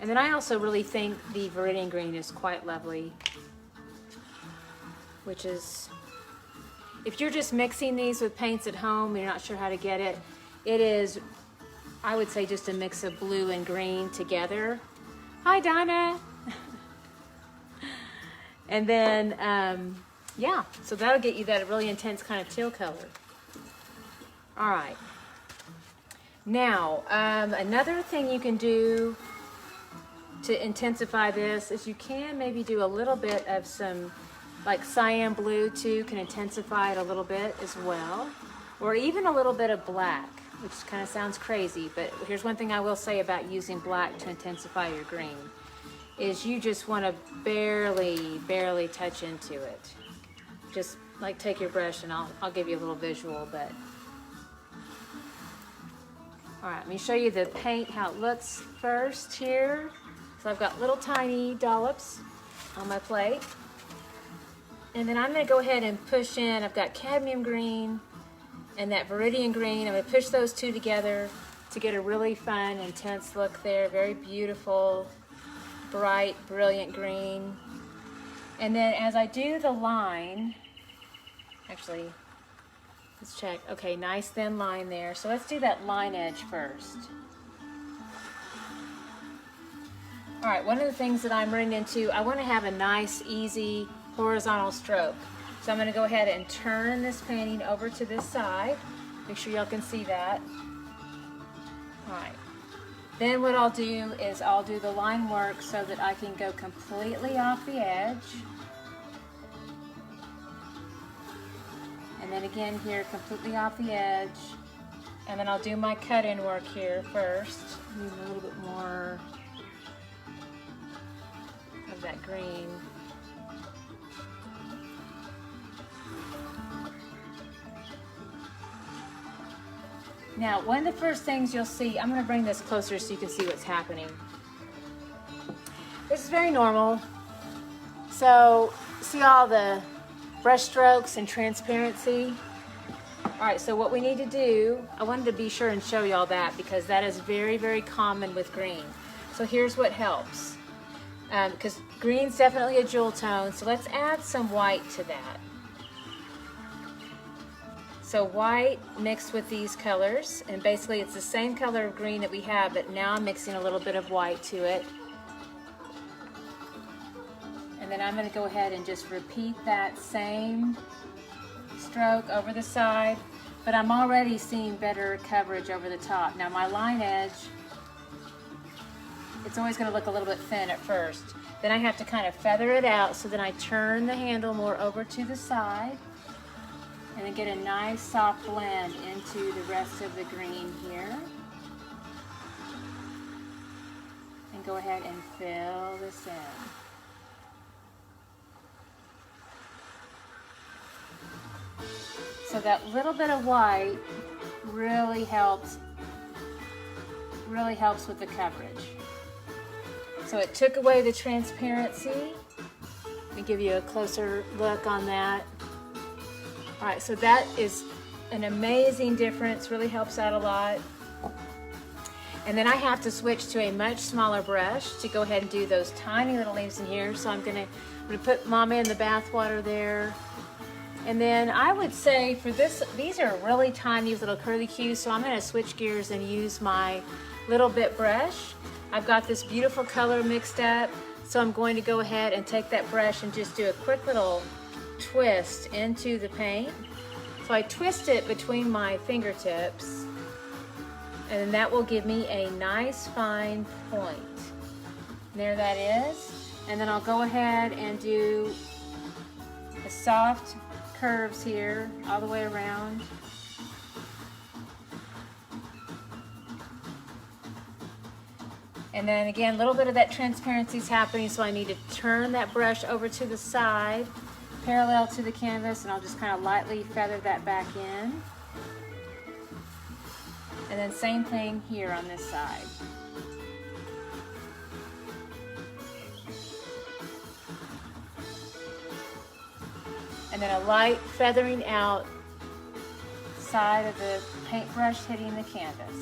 And then I also really think the viridian green is quite lovely, which is, if you're just mixing these with paints at home and you're not sure how to get it, it is, I would say, just a mix of blue and green together. Hi, Donna. And then, yeah, so that'll get you that really intense kind of teal color. All right. Now, another thing you can do to intensify this is you can maybe do a little bit of some like cyan blue too, can intensify it a little bit as well, or even a little bit of black, which kind of sounds crazy, but here's one thing I will say about using black to intensify your green, is you just want to barely touch into it. Just like take your brush and I'll give you a little visual, but all right, let me show you the paint, how it looks first here. So I've got little tiny dollops on my plate. And then I'm going to go ahead and push in, I've got cadmium green and that viridian green. I'm going to push those two together to get a really fun, intense look there. Very beautiful, bright, brilliant green. And then as I do the line, actually, let's check. Okay, nice thin line there. So let's do that line edge first. All right, one of the things that I'm running into, I want to have a nice, easy, horizontal stroke. So I'm going to go ahead and turn this painting over to this side. Make sure y'all can see that. All right. Then what I'll do is I'll do the line work so that I can go completely off the edge. And then again here, completely off the edge. And then I'll do my cut-in work here first. Need a little bit more of that green. Now, one of the first things you'll see, I'm going to bring this closer so you can see what's happening. This is very normal. So, see all the brush strokes and transparency? All right, so what we need to do, I wanted to be sure and show you all that because that is very common with green. So here's what helps. Because green's definitely a jewel tone, so let's add some white to that. So white mixed with these colors, and basically it's the same color of green that we have, but now I'm mixing a little bit of white to it. And then I'm going to go ahead and just repeat that same stroke over the side, but I'm already seeing better coverage over the top. Now my line edge, it's always going to look a little bit thin at first. Then I have to kind of feather it out so that I turn the handle more over to the side. And then get a nice soft blend into the rest of the green here. And go ahead and fill this in. So that little bit of white really helps with the coverage. So it took away the transparency. Let me give you a closer look on that. All right, so that is an amazing difference, really helps out a lot. And then I have to switch to a much smaller brush to go ahead and do those tiny little leaves in here. So I'm gonna put Mama in the bath water there. And then I would say for this, these are really tiny little curly cues, so I'm gonna switch gears and use my little bit brush. I've got this beautiful color mixed up, so I'm going to go ahead and take that brush and just do a quick little twist into the paint. So I twist it between my fingertips, and then that will give me a nice fine point. And there that is. And then I'll go ahead and do a soft curves here all the way around. And then again, a little bit of that transparency is happening, so I need to turn that brush over to the side. parallel to the canvas, and I'll just kind of lightly feather that back in. And then same thing here on this side. And then a light feathering out side of the paintbrush hitting the canvas.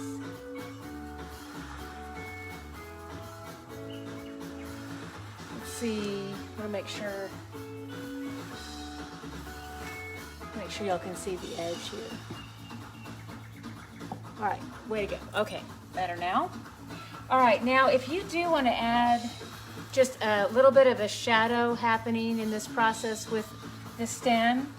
Let's see, I want to make sure y'all can see the edge here. All right, way to go. Okay, better now. All right, now if you do want to add just a little bit of a shadow happening in this process with the stem,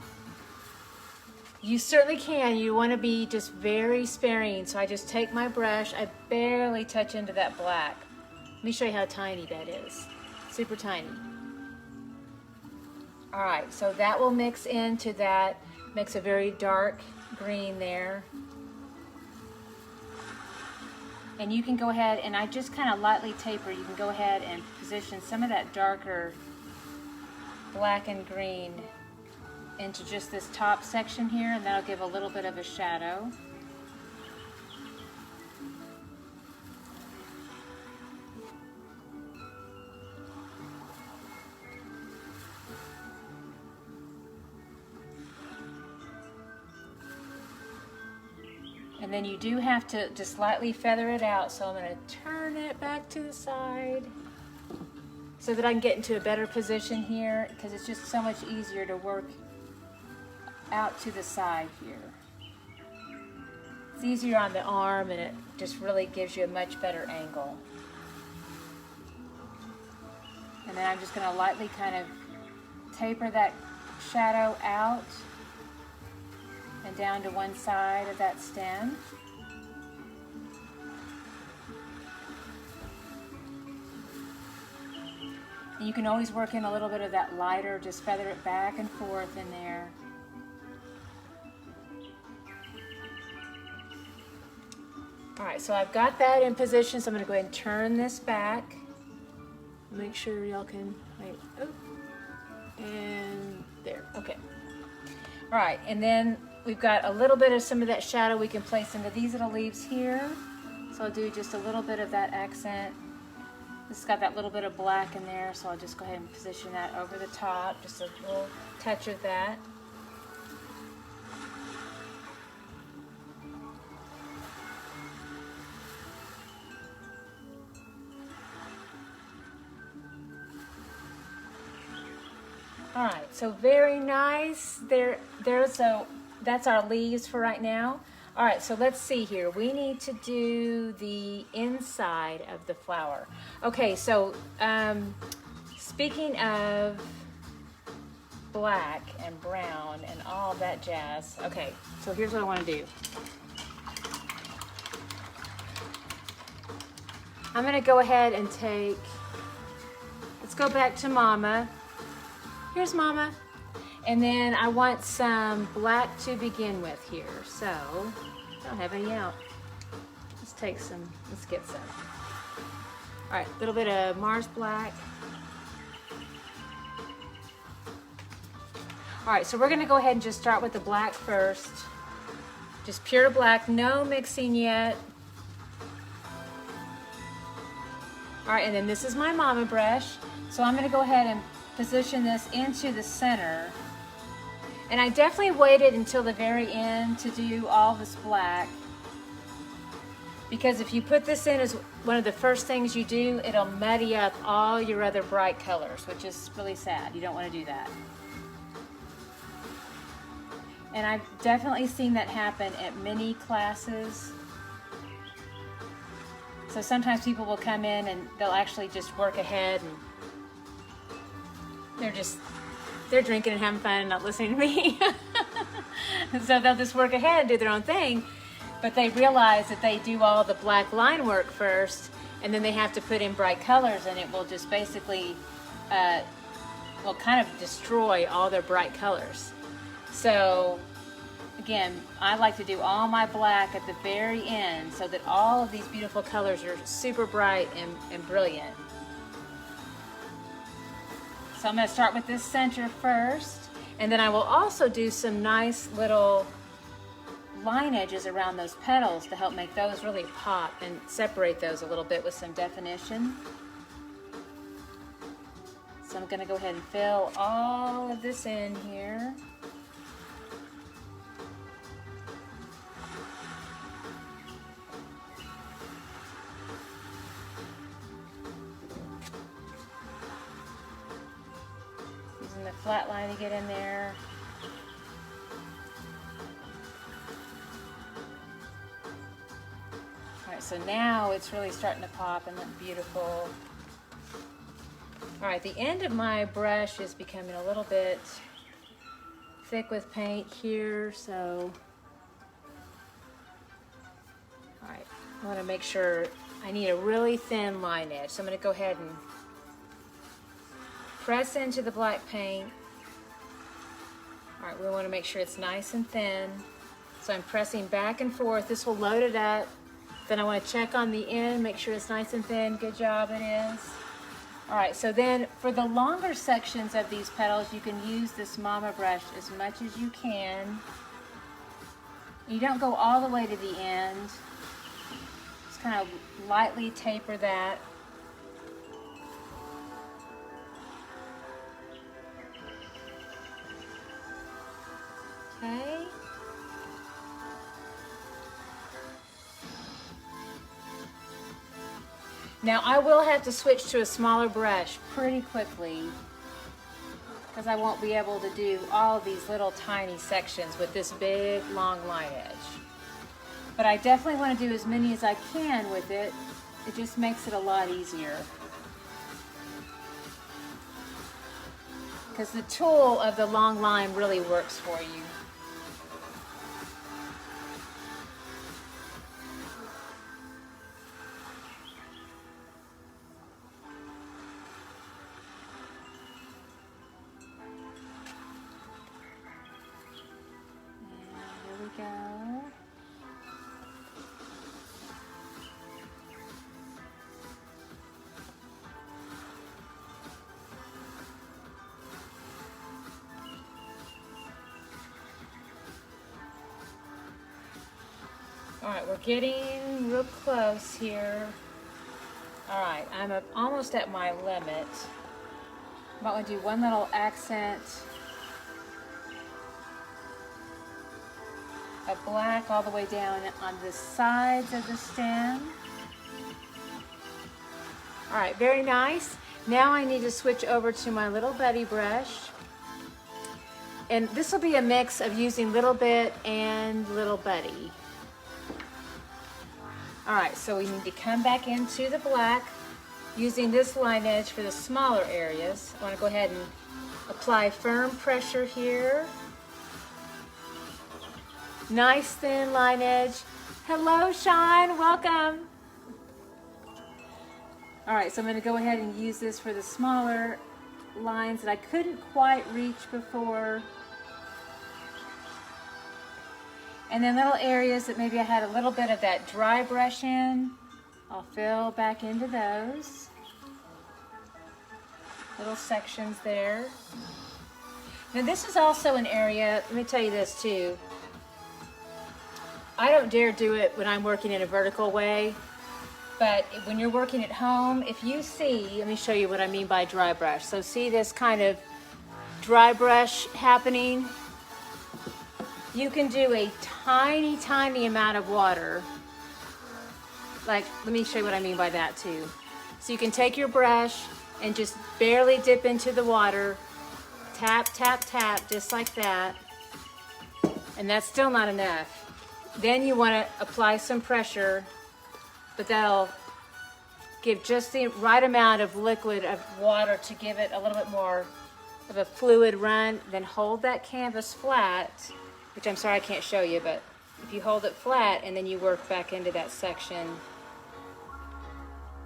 you certainly can. You want to be just very sparing. So I just take my brush, I barely touch into that black. Let me show you how tiny that is. Super tiny. All right, so that will mix into that, makes a very dark green there. And you can go ahead, and I just kind of lightly taper, you can go ahead and position some of that darker black and green into just this top section here, and that'll give a little bit of a shadow. And then you do have to just lightly feather it out, so I'm going to turn it back to the side so that I can get into a better position here, because it's just so much easier to work out to the side here. It's easier on the arm, and it just really gives you a much better angle. And then I'm just going to lightly kind of taper that shadow out and down to one side of that stem. And you can always work in a little bit of that lighter, just feather it back and forth in there. All right, so I've got that in position, so I'm going to go ahead and turn this back. Make sure y'all can, wait, oh, and there, okay. All right, and then we've got a little bit of some of that shadow we can place into these little leaves here. So I'll do just a little bit of that accent. This has got that little bit of black in there, so I'll just go ahead and position that over the top, just a little touch of that. All right, so very nice. That's our leaves for right now. All right, so let's see here. We need to do the inside of the flower. Okay, so speaking of black and brown and all that jazz. Okay, so here's what I want to do. I'm going to go ahead and take, let's go back to Mama. Here's Mama. And then I want some black to begin with here. So, I don't have any out. Let's take some, let's get some. All right, a little bit of Mars black. All right, so we're gonna go ahead and just start with the black first. Just pure black, no mixing yet. All right, and then this is my Mama brush. So I'm gonna go ahead and position this into the center. And I definitely waited until the very end to do all this black, because if you put this in as one of the first things you do, it'll muddy up all your other bright colors, which is really sad. You don't want to do that. And I've definitely seen that happen at many classes. So sometimes people will come in and they'll actually just work ahead, and they're drinking and having fun and not listening to me. So they'll just work ahead and do their own thing, but they realize that they do all the black line work first, and then they have to put in bright colors, and it will just basically will kind of destroy all their bright colors. So again, I like to do all my black at the very end so that all of these beautiful colors are super bright and brilliant. So I'm going to start with this center first, And then I will also do some nice little line edges around those petals to help make those really pop and separate those a little bit with some definition. So I'm going to go ahead and fill all of this in here. Using the flat line to get in there. So now it's really starting to pop and look beautiful. All right, the end of my brush is becoming a little bit thick with paint here, so all right, I want to make sure I need a really thin line edge. So I'm going to go ahead and press into the black paint. All right, we want to make sure it's nice and thin. So I'm pressing back and forth. This will load it up. Then I want to check on the end, make sure it's nice and thin. Good job, it is. All right, so then for the longer sections of these petals, you can use this mama brush as much as you can. You don't go all the way to the end. Just kind of lightly taper that. Okay. Now I will have to switch to a smaller brush pretty quickly because I won't be able to do all these little tiny sections with this big long line edge. But I definitely want to do as many as I can with it. It just makes it a lot easier. Because the tool of the long line really works for you. Go. All right, we're getting real close here. All right, I'm almost at my limit. I might want to do one little accent of black all the way down on the sides of the stem. All right, very nice. Now I need to switch over to my little buddy brush. And this will be a mix of using Little Bit and Little Buddy. All right, so we need to come back into the black using this line edge for the smaller areas. I want to go ahead and apply firm pressure here. Nice thin line edge. Hello, Sean, welcome. All right, so I'm going to go ahead and use this for the smaller lines that I couldn't quite reach before. And then little areas that maybe I had a little bit of that dry brush in, I'll fill back into those. Little sections there. Now this is also an area, let me tell you this too. I don't dare do it when I'm working in a vertical way, but when you're working at home, if you see, let me show you what I mean by dry brush. So see this kind of dry brush happening? You can do a tiny, tiny amount of water. Like, let me show you what I mean by that too. So you can take your brush and just barely dip into the water, tap, tap, tap, just like that. And that's still not enough. Then you want to apply some pressure, but that'll give just the right amount of liquid of water to give it a little bit more of a fluid run. Then hold that canvas flat, which I'm sorry I can't show you, but if you hold it flat and then you work back into that section,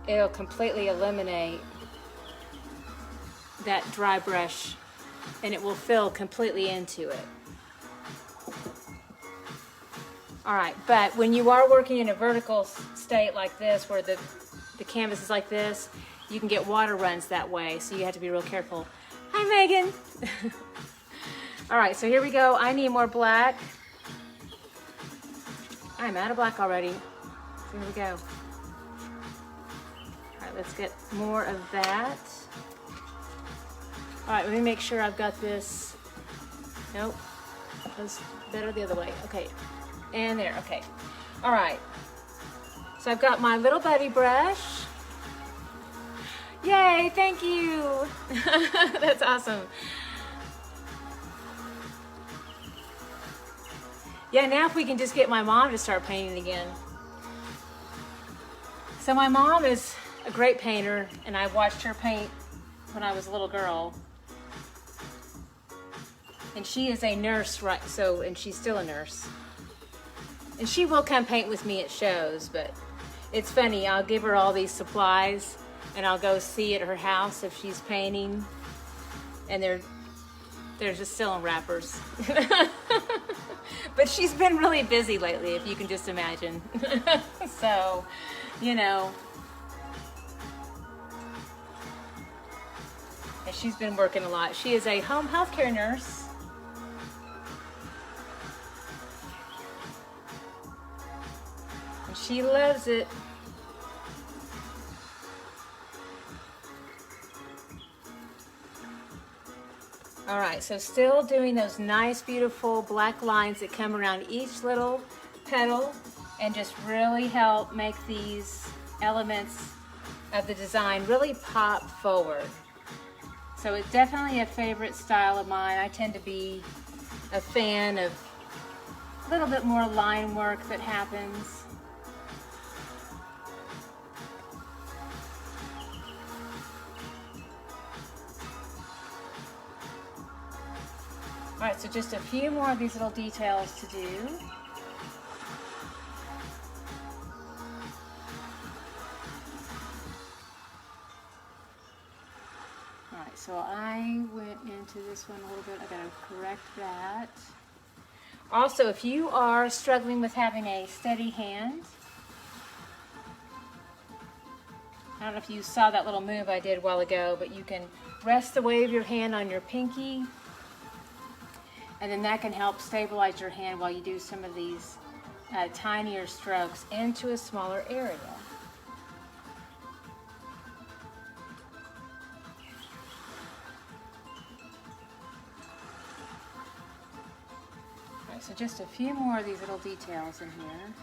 it'll completely eliminate that dry brush and it will fill completely into it. All right, but when you are working in a vertical state like this, where the canvas is like this, you can get water runs that way, so you have to be real careful. Hi, Megan. All right, so here we go. I need more black. I'm out of black already. So here we go. All right, let's get more of that. All right, let me make sure I've got this. Nope, that's better the other way. Okay, and there, okay. All right, so I've got my little buddy brush. Yay, thank you. That's awesome. Yeah, now if we can just get my mom to start painting again. So my mom is a great painter, and I watched her paint when I was a little girl. And she is a nurse, right? So, and she's still a nurse. And she will come paint with me at shows, but it's funny. I'll give her all these supplies, and I'll go see at her house if she's painting, and they're just still in wrappers. But she's been really busy lately, if you can just imagine. So, you know. And she's been working a lot. She is a home healthcare nurse. And she loves it. All right, so still doing those nice, beautiful black lines that come around each little petal and just really help make these elements of the design really pop forward. So it's definitely a favorite style of mine. I tend to be a fan of a little bit more line work that happens. All right, so just a few more of these little details to do. All right, so I went into this one a little bit. I gotta correct that. Also, if you are struggling with having a steady hand, I don't know if you saw that little move I did a while ago, but you can rest the weight of your hand on your pinky, and then that can help stabilize your hand while you do some of these tinier strokes into a smaller area. All right, so just a few more of these little details in here.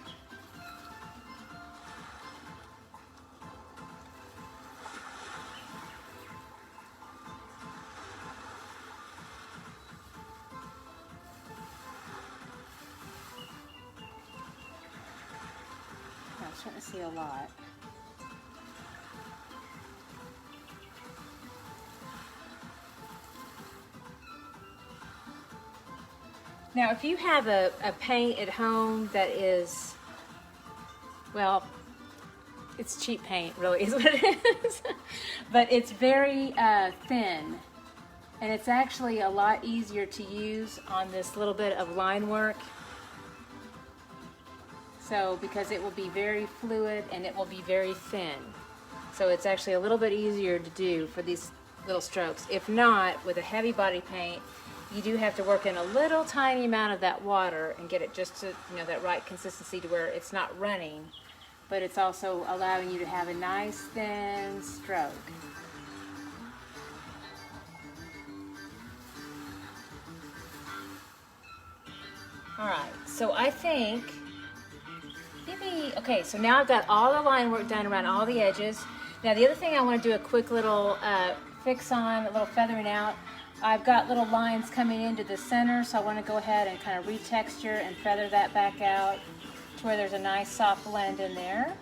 I'm starting to see a lot. Now, if you have a paint at home that is, well, it's cheap paint, really is what it is, but it's very thin, and it's actually a lot easier to use on this little bit of line work. So, because it will be very fluid and it will be very thin. So it's actually a little bit easier to do for these little strokes. If not, with a heavy body paint, you do have to work in a little tiny amount of that water and get it just to, you know, that right consistency to where it's not running, but it's also allowing you to have a nice thin stroke. All right, so I think maybe, okay, so now I've got all the line work done around all the edges. Now the other thing I want to do a quick little fix on, a little feathering out. I've got little lines coming into the center, so I want to go ahead and kind of retexture and feather that back out to where there's a nice soft blend in there.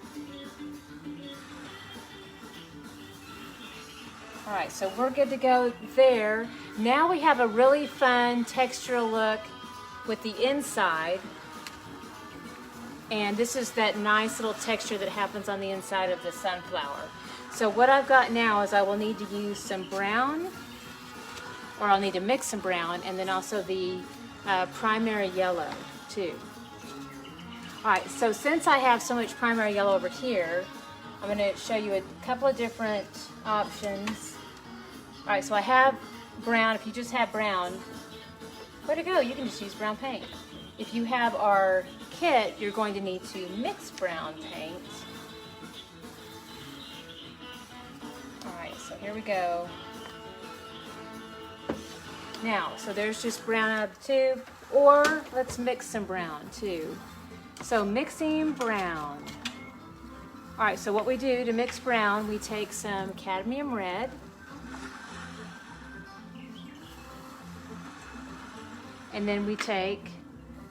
All right, so we're good to go there. Now we have a really fun textural look with the inside. And this is that nice little texture that happens on the inside of the sunflower. So what I've got now is I will need to use some brown, or I'll need to mix some brown, and then also the primary yellow too. All right, so since I have so much primary yellow over here, I'm going to show you a couple of different options. All right, so I have brown. If you just have brown, way to go, you can just use brown paint. If you have our kit, you're going to need to mix brown paint. All right, so here we go. Now, so there's just brown out of the tube, or let's mix some brown too. So mixing brown. All right, so what we do to mix brown, we take some cadmium red. And then we take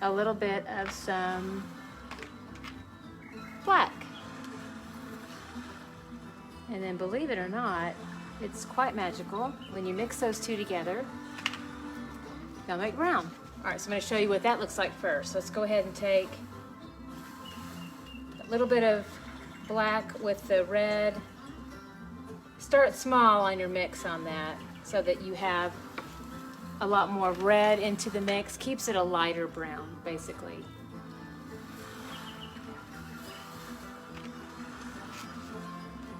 a little bit of some black. And then believe it or not, it's quite magical. When you mix those two together, they'll make brown. All right, so I'm gonna show you what that looks like first. Let's go ahead and take a little bit of black with the red. Start small on your mix on that so that you have a lot more red into the mix. Keeps it a lighter brown, basically.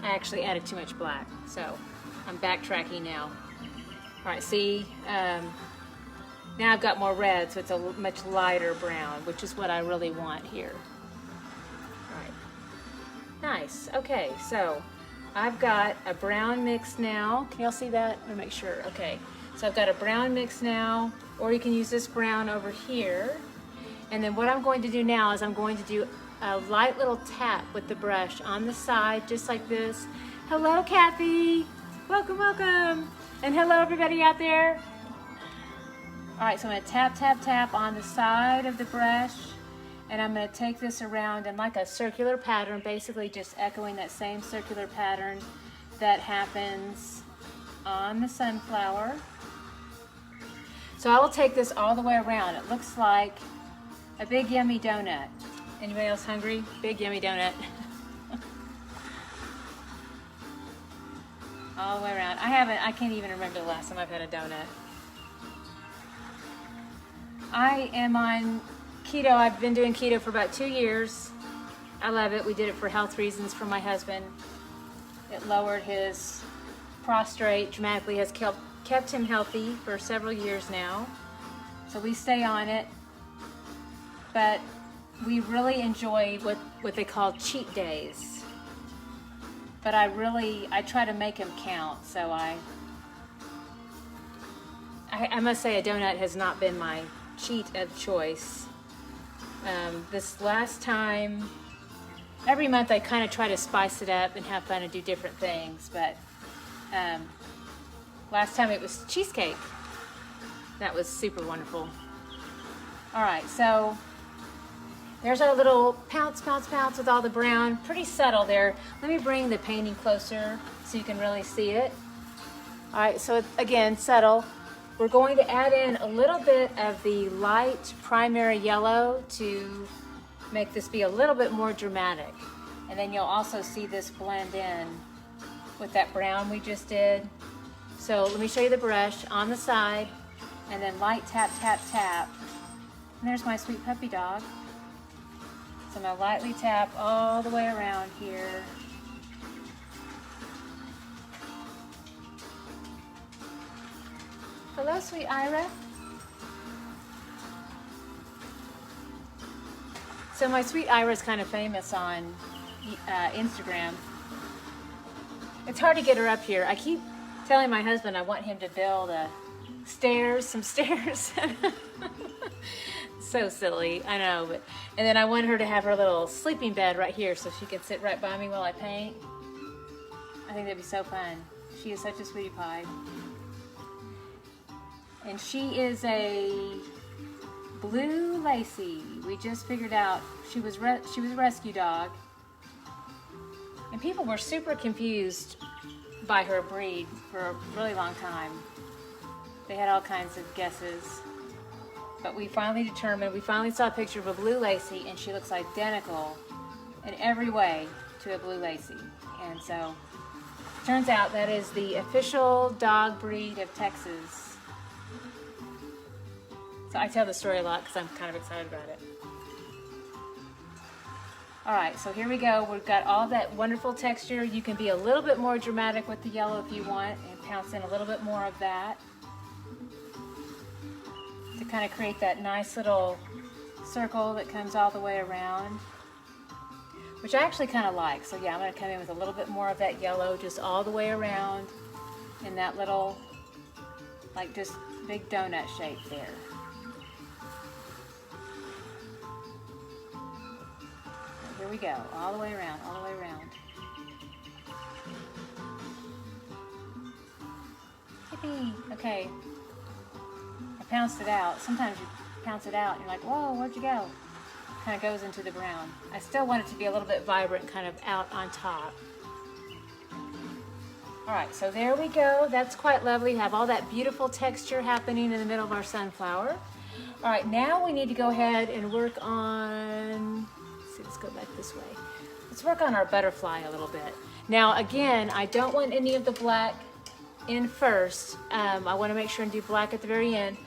I actually added too much black, so I'm backtracking now. All right, see, now I've got more red, so it's a much lighter brown, which is what I really want here. All right, nice. Okay, so I've got a brown mix now. Can y'all see that? Let me make sure. Okay, so I've got a brown mix now, or you can use this brown over here. And then what I'm going to do now is I'm going to do a light little tap with the brush on the side, just like this. Hello, Kathy. Welcome, welcome. And hello, everybody out there. All right, so I'm gonna tap, tap, tap on the side of the brush, and I'm gonna take this around in like a circular pattern, basically just echoing that same circular pattern that happens on the sunflower. So I will take this all the way around. It looks like a big yummy donut. Anybody else hungry? Big yummy donut. All the way around. I can't even remember the last time I've had a donut. I am on keto. I've been doing keto for about 2 years. I love it. We did it for health reasons for my husband. It lowered his prostrate dramatically, has kept him healthy for several years now. So we stay on it. But we really enjoy what they call cheat days. But I try to make them count. So I must say a donut has not been my cheat of choice. This last time, every month I kind of try to spice it up and have fun and do different things, but last time it was cheesecake. That was super wonderful. All right, so there's our little pounce, pounce, pounce with all the brown. Pretty subtle there. Let me bring the painting closer so you can really see it. All right, so again, subtle. We're going to add in a little bit of the light primary yellow to make this be a little bit more dramatic. And then you'll also see this blend in with that brown we just did. So let me show you the brush on the side, and then light tap, tap, tap. And there's my sweet puppy dog. So I'm gonna lightly tap all the way around here. Hello, sweet Ira. So my sweet Ira is kind of famous on Instagram. It's hard to get her up here. I keep telling my husband I want him to build some stairs. So silly, I know. And then I want her to have her little sleeping bed right here so she can sit right by me while I paint. I think that'd be so fun. She is such a sweetie pie. And she is a blue Lacey. We just figured out she was a rescue dog. And people were super confused by her breed for a really long time. They had all kinds of guesses. But we finally saw a picture of a blue Lacey, and she looks identical in every way to a blue Lacey. And so, turns out that is the official dog breed of Texas. So I tell the story a lot because I'm kind of excited about it. All right, so here we go. We've got all that wonderful texture. You can be a little bit more dramatic with the yellow if you want, and pounce in a little bit more of that to kind of create that nice little circle that comes all the way around, which I actually kind of like. So yeah, I'm going to come in with a little bit more of that yellow just all the way around in that little, like just big donut shape there. Here we go, all the way around, all the way around. Yippee! Okay, I pounced it out. Sometimes you pounce it out and you're like, whoa, where'd you go? Kind of goes into the brown. I still want it to be a little bit vibrant, kind of out on top. All right, so there we go. That's quite lovely. Have all that beautiful texture happening in the middle of our sunflower. All right, now we need to go ahead and work on, let's see, let's go back this way. Let's work on our butterfly a little bit. Now, again, I don't want any of the black in first. I want to make sure and do black at the very end.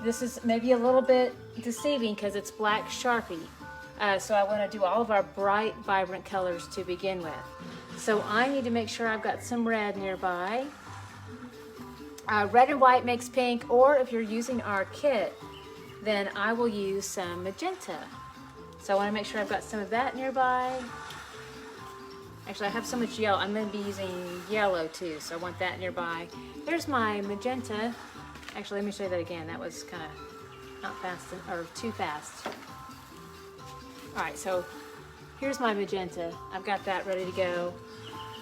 This is maybe a little bit deceiving because it's black Sharpie. So I want to do all of our bright, vibrant colors to begin with. So I need to make sure I've got some red nearby. Red and white makes pink, or if you're using our kit, then I will use some magenta. So I want to make sure I've got some of that nearby. Actually, I have so much yellow. I'm going to be using yellow too, so I want that nearby. There's my magenta. Actually, let me show you that again. That was kind of not fast, or too fast. All right, so here's my magenta. I've got that ready to go.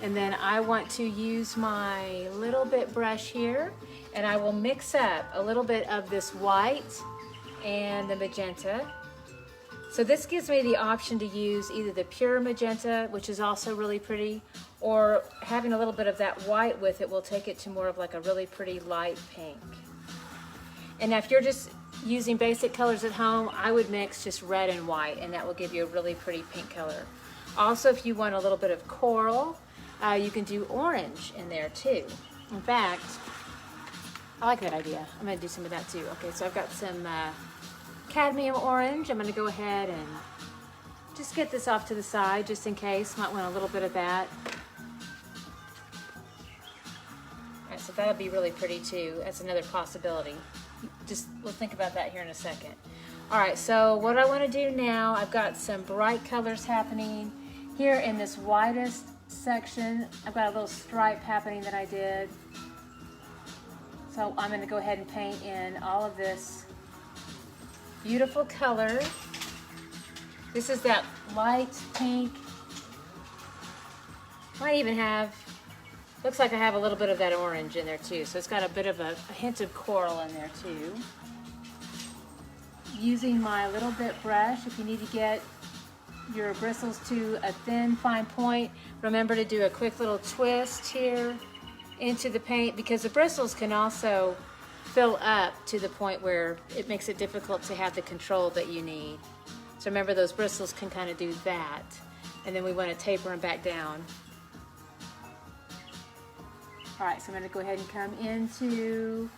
And then I want to use my little bit brush here, and I will mix up a little bit of this white and the magenta. So this gives me the option to use either the pure magenta, which is also really pretty, or having a little bit of that white with it will take it to more of like a really pretty light pink. And now if you're just using basic colors at home, I would mix just red and white, and that will give you a really pretty pink color. Also, if you want a little bit of coral, you can do orange in there too. In fact, I like that idea. I'm going to do some of that too. Okay, so I've got some cadmium orange. I'm going to go ahead and just get this off to the side just in case. Might want a little bit of that. All right, so that'll be really pretty too. That's another possibility. We'll think about that here in a second. All right, so what I want to do now, I've got some bright colors happening here in this widest section. I've got a little stripe happening that I did. So I'm going to go ahead and paint in all of this beautiful color. This is that light pink. Might even have, looks like I have a little bit of that orange in there too. So it's got a bit of a hint of coral in there too. Using my little bit brush, if you need to get your bristles to a thin, fine point, remember to do a quick little twist here into the paint, because the bristles can also fill up to the point where it makes it difficult to have the control that you need. So remember, those bristles can kind of do that, and then we want to taper them back down. All right, so I'm going to go ahead and come into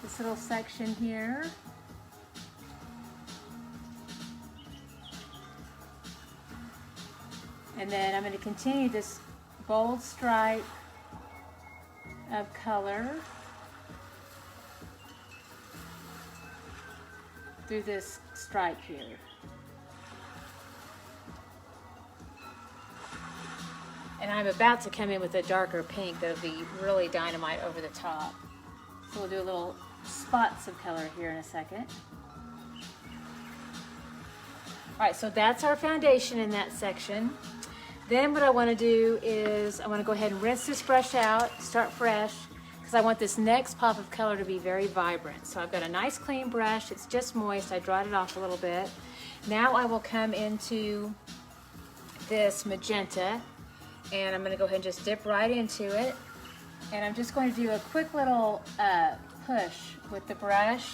this little section here. And then I'm going to continue this bold stripe of color through this stripe here. And I'm about to come in with a darker pink that'll be really dynamite over the top. So we'll do a little spots of color here in a second. All right, so that's our foundation in that section. Then what I want to do is I want to go ahead and rinse this brush out, start fresh, because I want this next pop of color to be very vibrant. So I've got a nice clean brush. It's just moist. I dried it off a little bit. Now I will come into this magenta, and I'm going to go ahead and just dip right into it. And I'm just going to do a quick little push with the brush.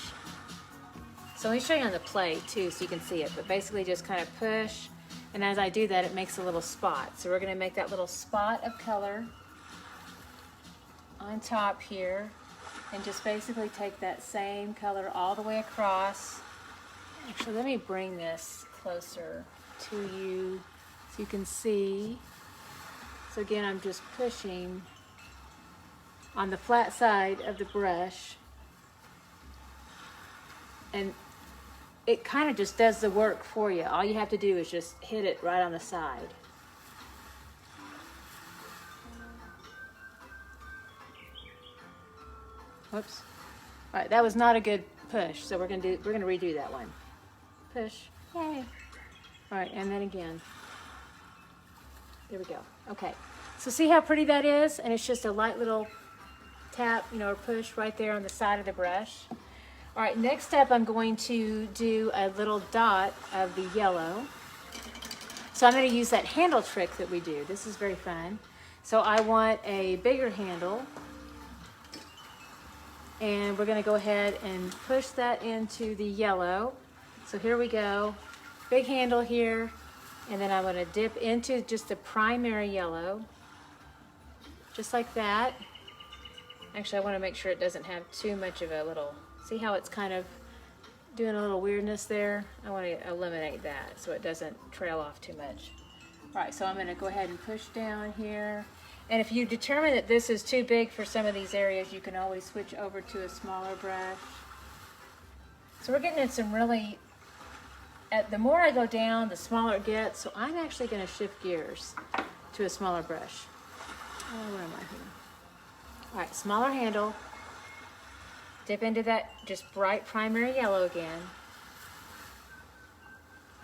So let me show you on the plate too so you can see it, but basically just kind of push, and as I do that it makes a little spot. So we're going to make that little spot of color on top here, and just basically take that same color all the way across. Actually, let me bring this closer to you so you can see. So again, I'm just pushing on the flat side of the brush. And it kind of just does the work for you. All you have to do is just hit it right on the side. Whoops. All right, that was not a good push, so we're gonna redo that one. Push. Yay. All right, and then again. There we go. Okay. So see how pretty that is? And it's just a light little tap, you know, or push right there on the side of the brush. All right, next up I'm going to do a little dot of the yellow. So I'm going to use that handle trick that we do. This is very fun. So I want a bigger handle. And we're going to go ahead and push that into the yellow. So here we go. Big handle here. And then I'm going to dip into just the primary yellow. Just like that. Actually, I want to make sure it doesn't have too much of a little... See how it's kind of doing a little weirdness there? I want to eliminate that so it doesn't trail off too much. All right, so I'm going to go ahead and push down here. And if you determine that this is too big for some of these areas, you can always switch over to a smaller brush. So we're getting in some really... the more I go down, the smaller it gets. So I'm actually going to shift gears to a smaller brush. Oh, where am I here? All right, smaller handle. Dip into that just bright primary yellow again.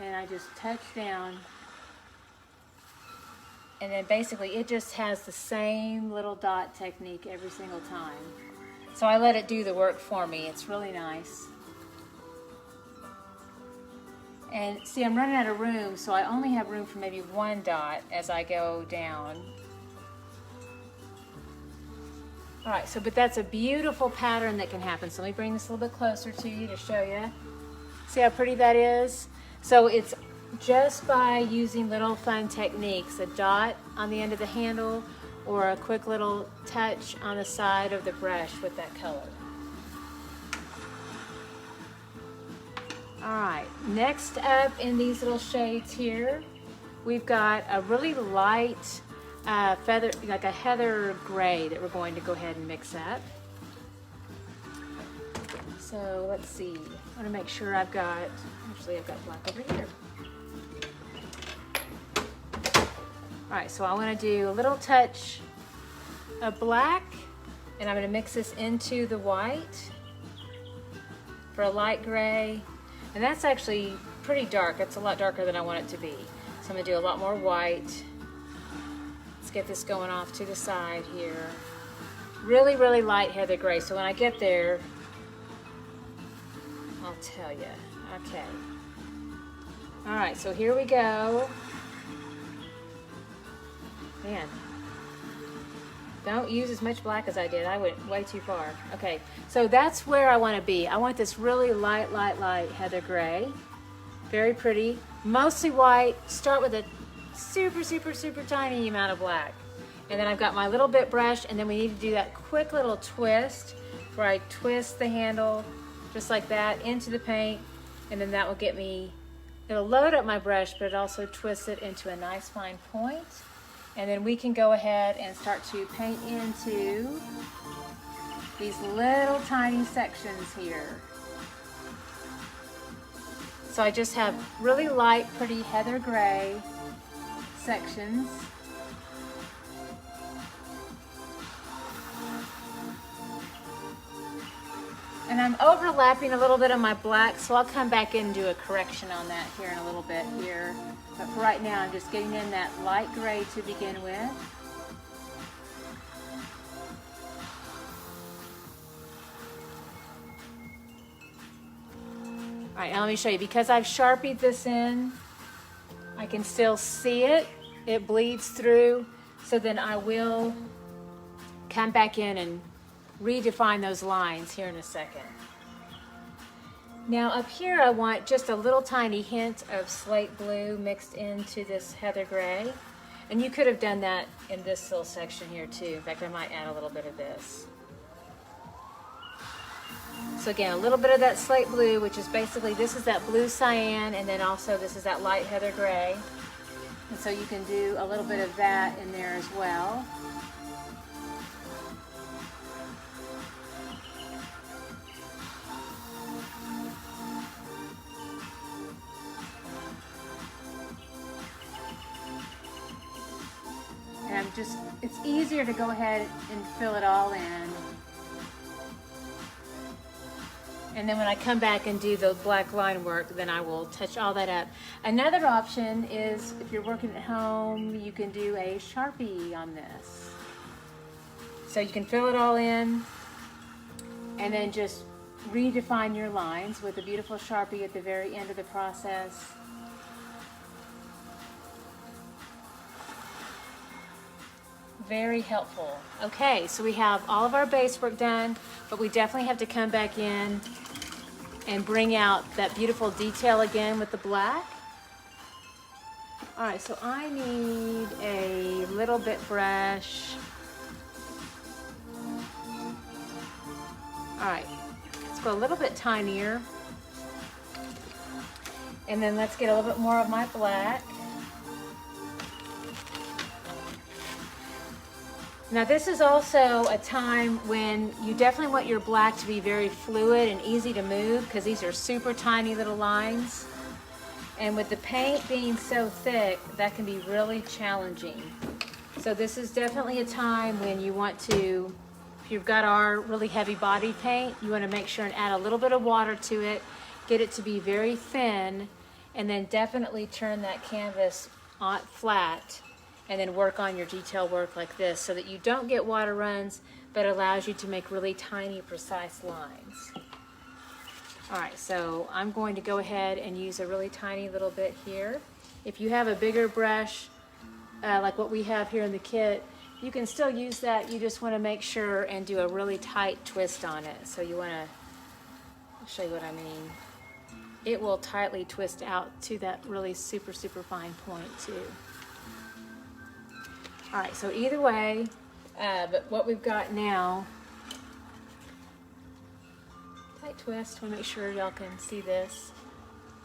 And I just touch down. And then basically it just has the same little dot technique every single time. So I let it do the work for me. It's really nice. And see, I'm running out of room, so I only have room for maybe one dot as I go down. All right, so but that's a beautiful pattern that can happen. So let me bring this a little bit closer to you to show you. See how pretty that is? So it's just by using little fun techniques, a dot on the end of the handle or a quick little touch on the side of the brush with that color. All right, next up in these little shades here, we've got a really light feather, like a heather gray that we're going to go ahead and mix up. So let's see, I want to make sure I've got black over here. All right, so I want to do a little touch of black, and I'm going to mix this into the white for a light gray. And that's actually pretty dark. It's a lot darker than I want it to be. So I'm going to do a lot more white. Let's get this going off to the side here. Really, really light heather gray. So when I get there, I'll tell you. Okay. All right, so here we go. Man, don't use as much black as I did. I went way too far. Okay, so that's where I want to be. I want this really light, light, light heather gray. Very pretty. Mostly white. Start with a super, super, super tiny amount of black. And then I've got my little bit brush, and then we need to do that quick little twist where I twist the handle just like that into the paint, and then that will get me, it'll load up my brush, but it also twists it into a nice fine point. And then we can go ahead and start to paint into these little tiny sections here. So I just have really light, pretty heather gray sections. And I'm overlapping a little bit of my black, so I'll come back in and do a correction on that here in a little bit here. But for right now, I'm just getting in that light gray to begin with. All right, now let me show you. Because I've Sharpied this in, I can still see it. It bleeds through. So then I will come back in and redefine those lines here in a second. Now up here I want just a little tiny hint of slate blue mixed into this heather gray. And you could have done that in this little section here too. In fact, I might add a little bit of this. So again, a little bit of that slate blue, which is basically, this is that blue cyan, and then also this is that light heather gray. And so you can do a little bit of that in there as well. And it's easier to go ahead and fill it all in. And then when I come back and do the black line work, then I will touch all that up. Another option is if you're working at home, you can do a Sharpie on this. So you can fill it all in and then just redefine your lines with a beautiful Sharpie at the very end of the process. Very helpful. Okay, so we have all of our base work done, but we definitely have to come back in and bring out that beautiful detail again with the black. All right, so I need a little bit brush. All right, let's go a little bit tinier. And then let's get a little bit more of my black. Now this is also a time when you definitely want your black to be very fluid and easy to move because these are super tiny little lines. And with the paint being so thick, that can be really challenging. So this is definitely a time when you want to, if you've got our really heavy body paint, you want to make sure and add a little bit of water to it, get it to be very thin, and then definitely turn that canvas on flat and then work on your detail work like this so that you don't get water runs, but allows you to make really tiny, precise lines. All right, so I'm going to go ahead and use a really tiny little bit here. If you have a bigger brush, like what we have here in the kit, you can still use that. You just want to make sure and do a really tight twist on it. So you want to, I'll show you what I mean. It will tightly twist out to that really super, super fine point too. All right, so either way, but what we've got now, tight twist, want to make sure y'all can see this.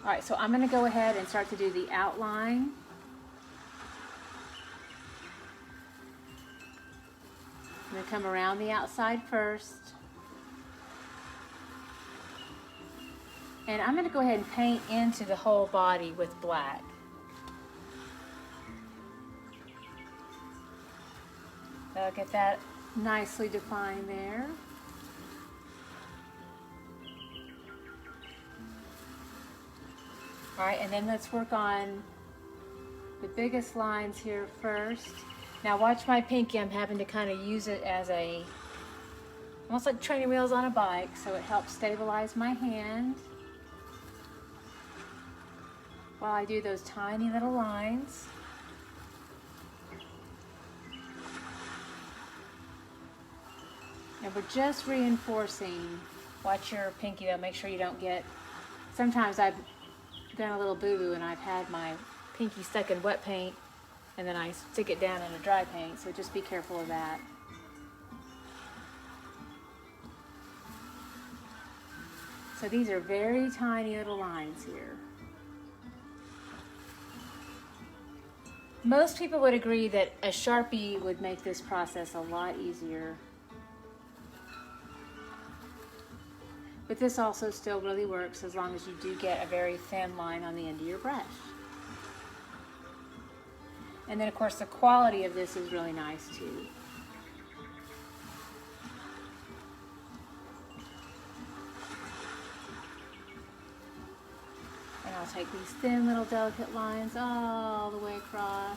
All right, so I'm going to go ahead and start to do the outline. I'm going to come around the outside first. And I'm going to go ahead and paint into the whole body with black. I'll get that nicely defined there. All right, and then let's work on the biggest lines here first. Now watch my pinky, I'm having to kind of use it as a, almost like training wheels on a bike, so it helps stabilize my hand while I do those tiny little lines. And we're just reinforcing. Watch your pinky though, make sure you don't get, sometimes I've done a little boo-boo and I've had my pinky stuck in wet paint and then I stick it down in a dry paint, so just be careful of that. So these are very tiny little lines here. Most people would agree that a Sharpie would make this process a lot easier. But this also still really works as long as you do get a very thin line on the end of your brush. And then of course the quality of this is really nice too. And I'll take these thin little delicate lines all the way across.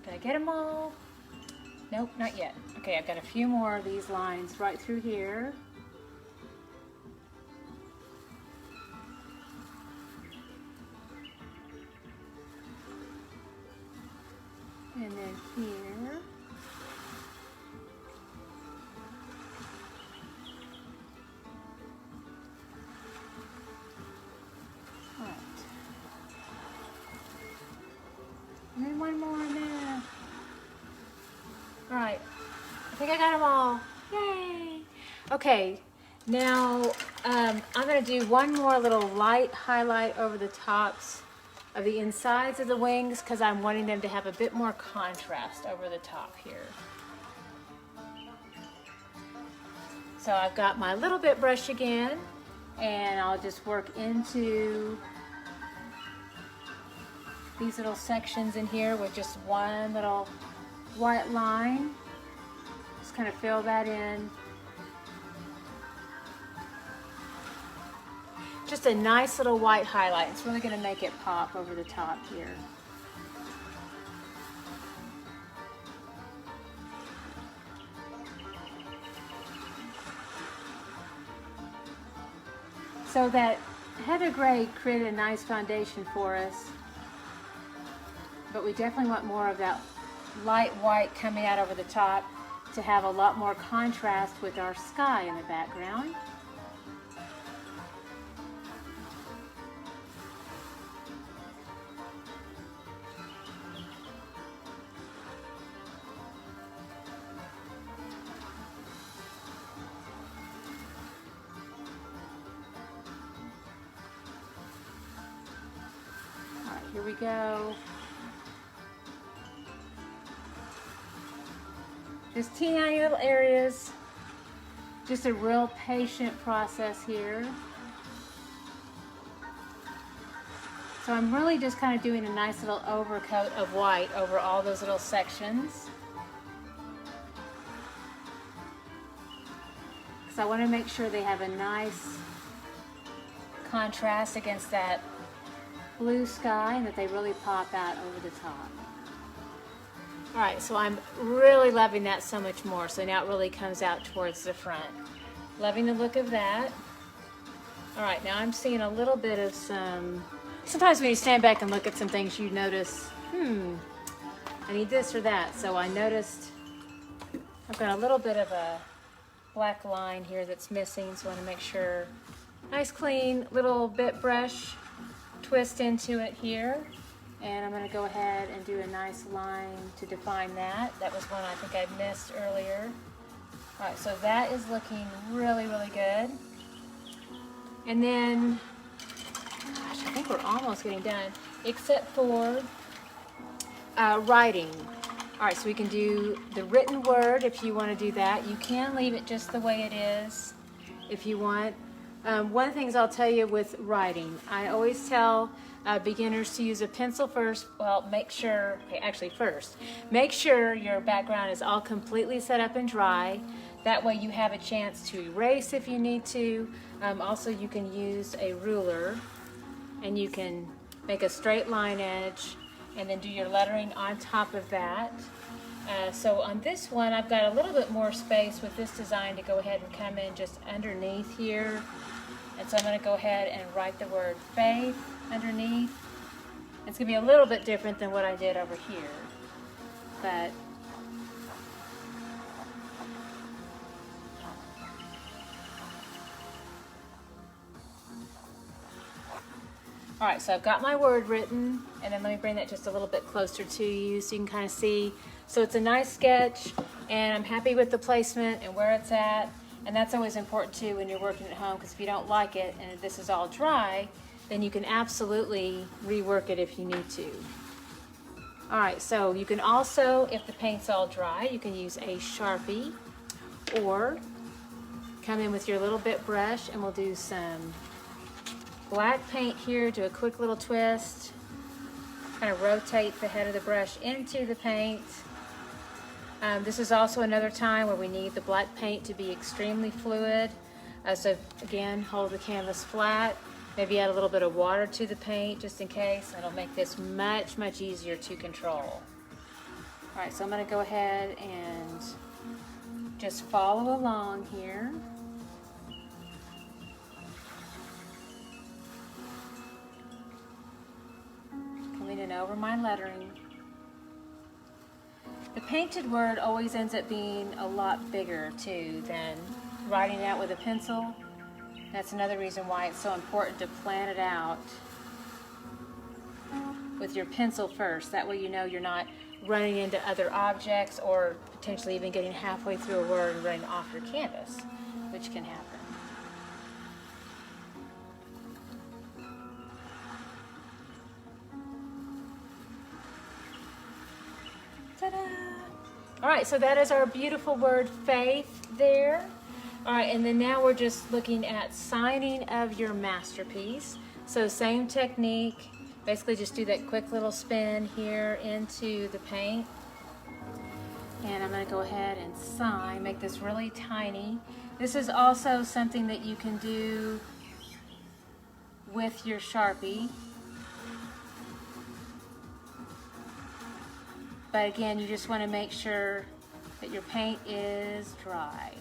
Did I get them all? Nope, not yet. Okay, I've got a few more of these lines right through here. And then here. All right. And then one more in there. All right, I think I got them all. Yay! Okay, now I'm gonna do one more little light highlight over the tops of the insides of the wings because I'm wanting them to have a bit more contrast over the top here. So I've got my little bit brush again, and I'll just work into these little sections in here with just one little white line. Just kind of fill that in. Just a nice little white highlight. It's really going to make it pop over the top here. So that heather gray created a nice foundation for us, but we definitely want more of that light white coming out over the top to have a lot more contrast with our sky in the background. All right, here we go. Just teeny little areas, just a real patient process here. So I'm really just kind of doing a nice little overcoat of white over all those little sections. Because I want to make sure they have a nice contrast against that blue sky and that they really pop out over the top. All right, so I'm really loving that so much more. So now it really comes out towards the front. Loving the look of that. All right, now I'm seeing a little bit of sometimes when you stand back and look at some things, you notice, I need this or that. So I noticed I've got a little bit of a black line here that's missing. So I want to make sure, nice clean little bit brush twist into it here. And I'm going to go ahead and do a nice line to define that. That was one I think I missed earlier. All right, so that is looking really, really good. And then, gosh, I think we're almost getting done, except for writing. All right, so we can do the written word if you want to do that. You can leave it just the way it is if you want. One of the things I'll tell you with writing, I always tell beginners to use a pencil first. Well, make sure your background is all completely set up and dry. That way you have a chance to erase if you need to. Also, you can use a ruler and you can make a straight line edge and then do your lettering on top of that. So on this one, I've got a little bit more space with this design to go ahead and come in just underneath here. And so I'm going to go ahead and write the word faith underneath. It's going to be a little bit different than what I did over here. But all right, so I've got my word written, and then let me bring that just a little bit closer to you so you can kind of see. So it's a nice sketch, and I'm happy with the placement and where it's at. And that's always important too when you're working at home, because if you don't like it and this is all dry, then you can absolutely rework it if you need to. All right, so you can also, if the paint's all dry, you can use a Sharpie or come in with your little bit brush, and we'll do some black paint here, do a quick little twist, kind of rotate the head of the brush into the paint. This is also another time where we need the black paint to be extremely fluid. So again, hold the canvas flat, maybe add a little bit of water to the paint just in case. It'll make this much, much easier to control. All right, so I'm gonna go ahead and just follow along here. Coming in over my lettering. The painted word always ends up being a lot bigger too than writing it out with a pencil. That's another reason why it's so important to plan it out with your pencil first. That way you know you're not running into other objects or potentially even getting halfway through a word and running off your canvas, which can happen. Ta-da! All right, so that is our beautiful word faith there. All right, and then now we're just looking at signing of your masterpiece. So same technique, basically just do that quick little spin here into the paint. And I'm gonna go ahead and sign, make this really tiny. This is also something that you can do with your Sharpie. But again, you just wanna make sure that your paint is dry.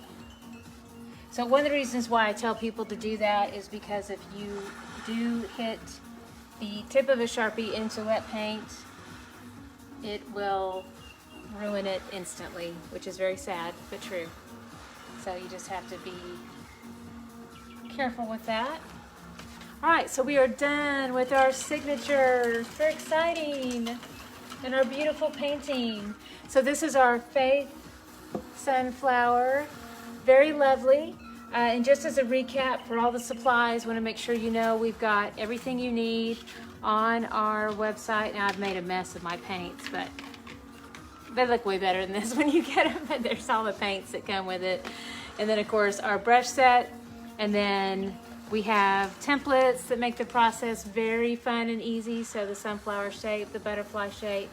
So one of the reasons why I tell people to do that is because if you do hit the tip of a Sharpie into wet paint, it will ruin it instantly, which is very sad, but true. So you just have to be careful with that. All right, so we are done with our signatures. Very exciting. And our beautiful painting. So this is our Faith Sunflower. Very lovely. And just as a recap for all the supplies, want to make sure you know we've got everything you need on our website. Now I've made a mess of my paints, but they look way better than this when you get them. But there's all the paints that come with it. And then of course our brush set. And then we have templates that make the process very fun and easy. So the sunflower shape, the butterfly shape,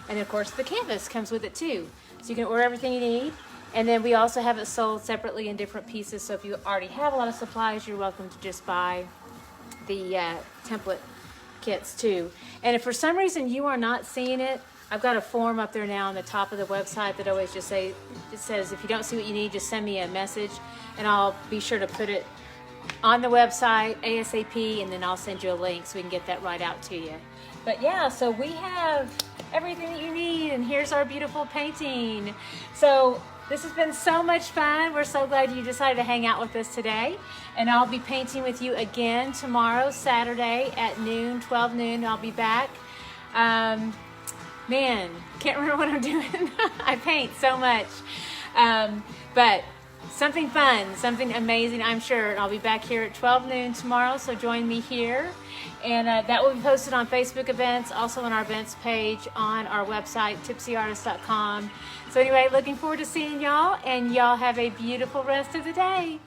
and of course the canvas comes with it too. So you can order everything you need. And then we also have it sold separately in different pieces. So if you already have a lot of supplies, you're welcome to just buy the template kits too. And if for some reason you are not seeing it, I've got a form up there now on the top of the website that always just it says, if you don't see what you need, just send me a message and I'll be sure to put it on the website ASAP, and then I'll send you a link so we can get that right out to you. But yeah, so we have everything that you need, and here's our beautiful painting. So this has been so much fun. We're so glad you decided to hang out with us today. And I'll be painting with you again tomorrow, Saturday at noon, 12 noon. I'll be back. Man, can't remember what I'm doing. I paint so much. But something fun, something amazing, I'm sure. And I'll be back here at 12 noon tomorrow, so join me here. And that will be posted on Facebook events, also on our events page on our website, tipsyartist.com. So anyway, looking forward to seeing y'all, and y'all have a beautiful rest of the day.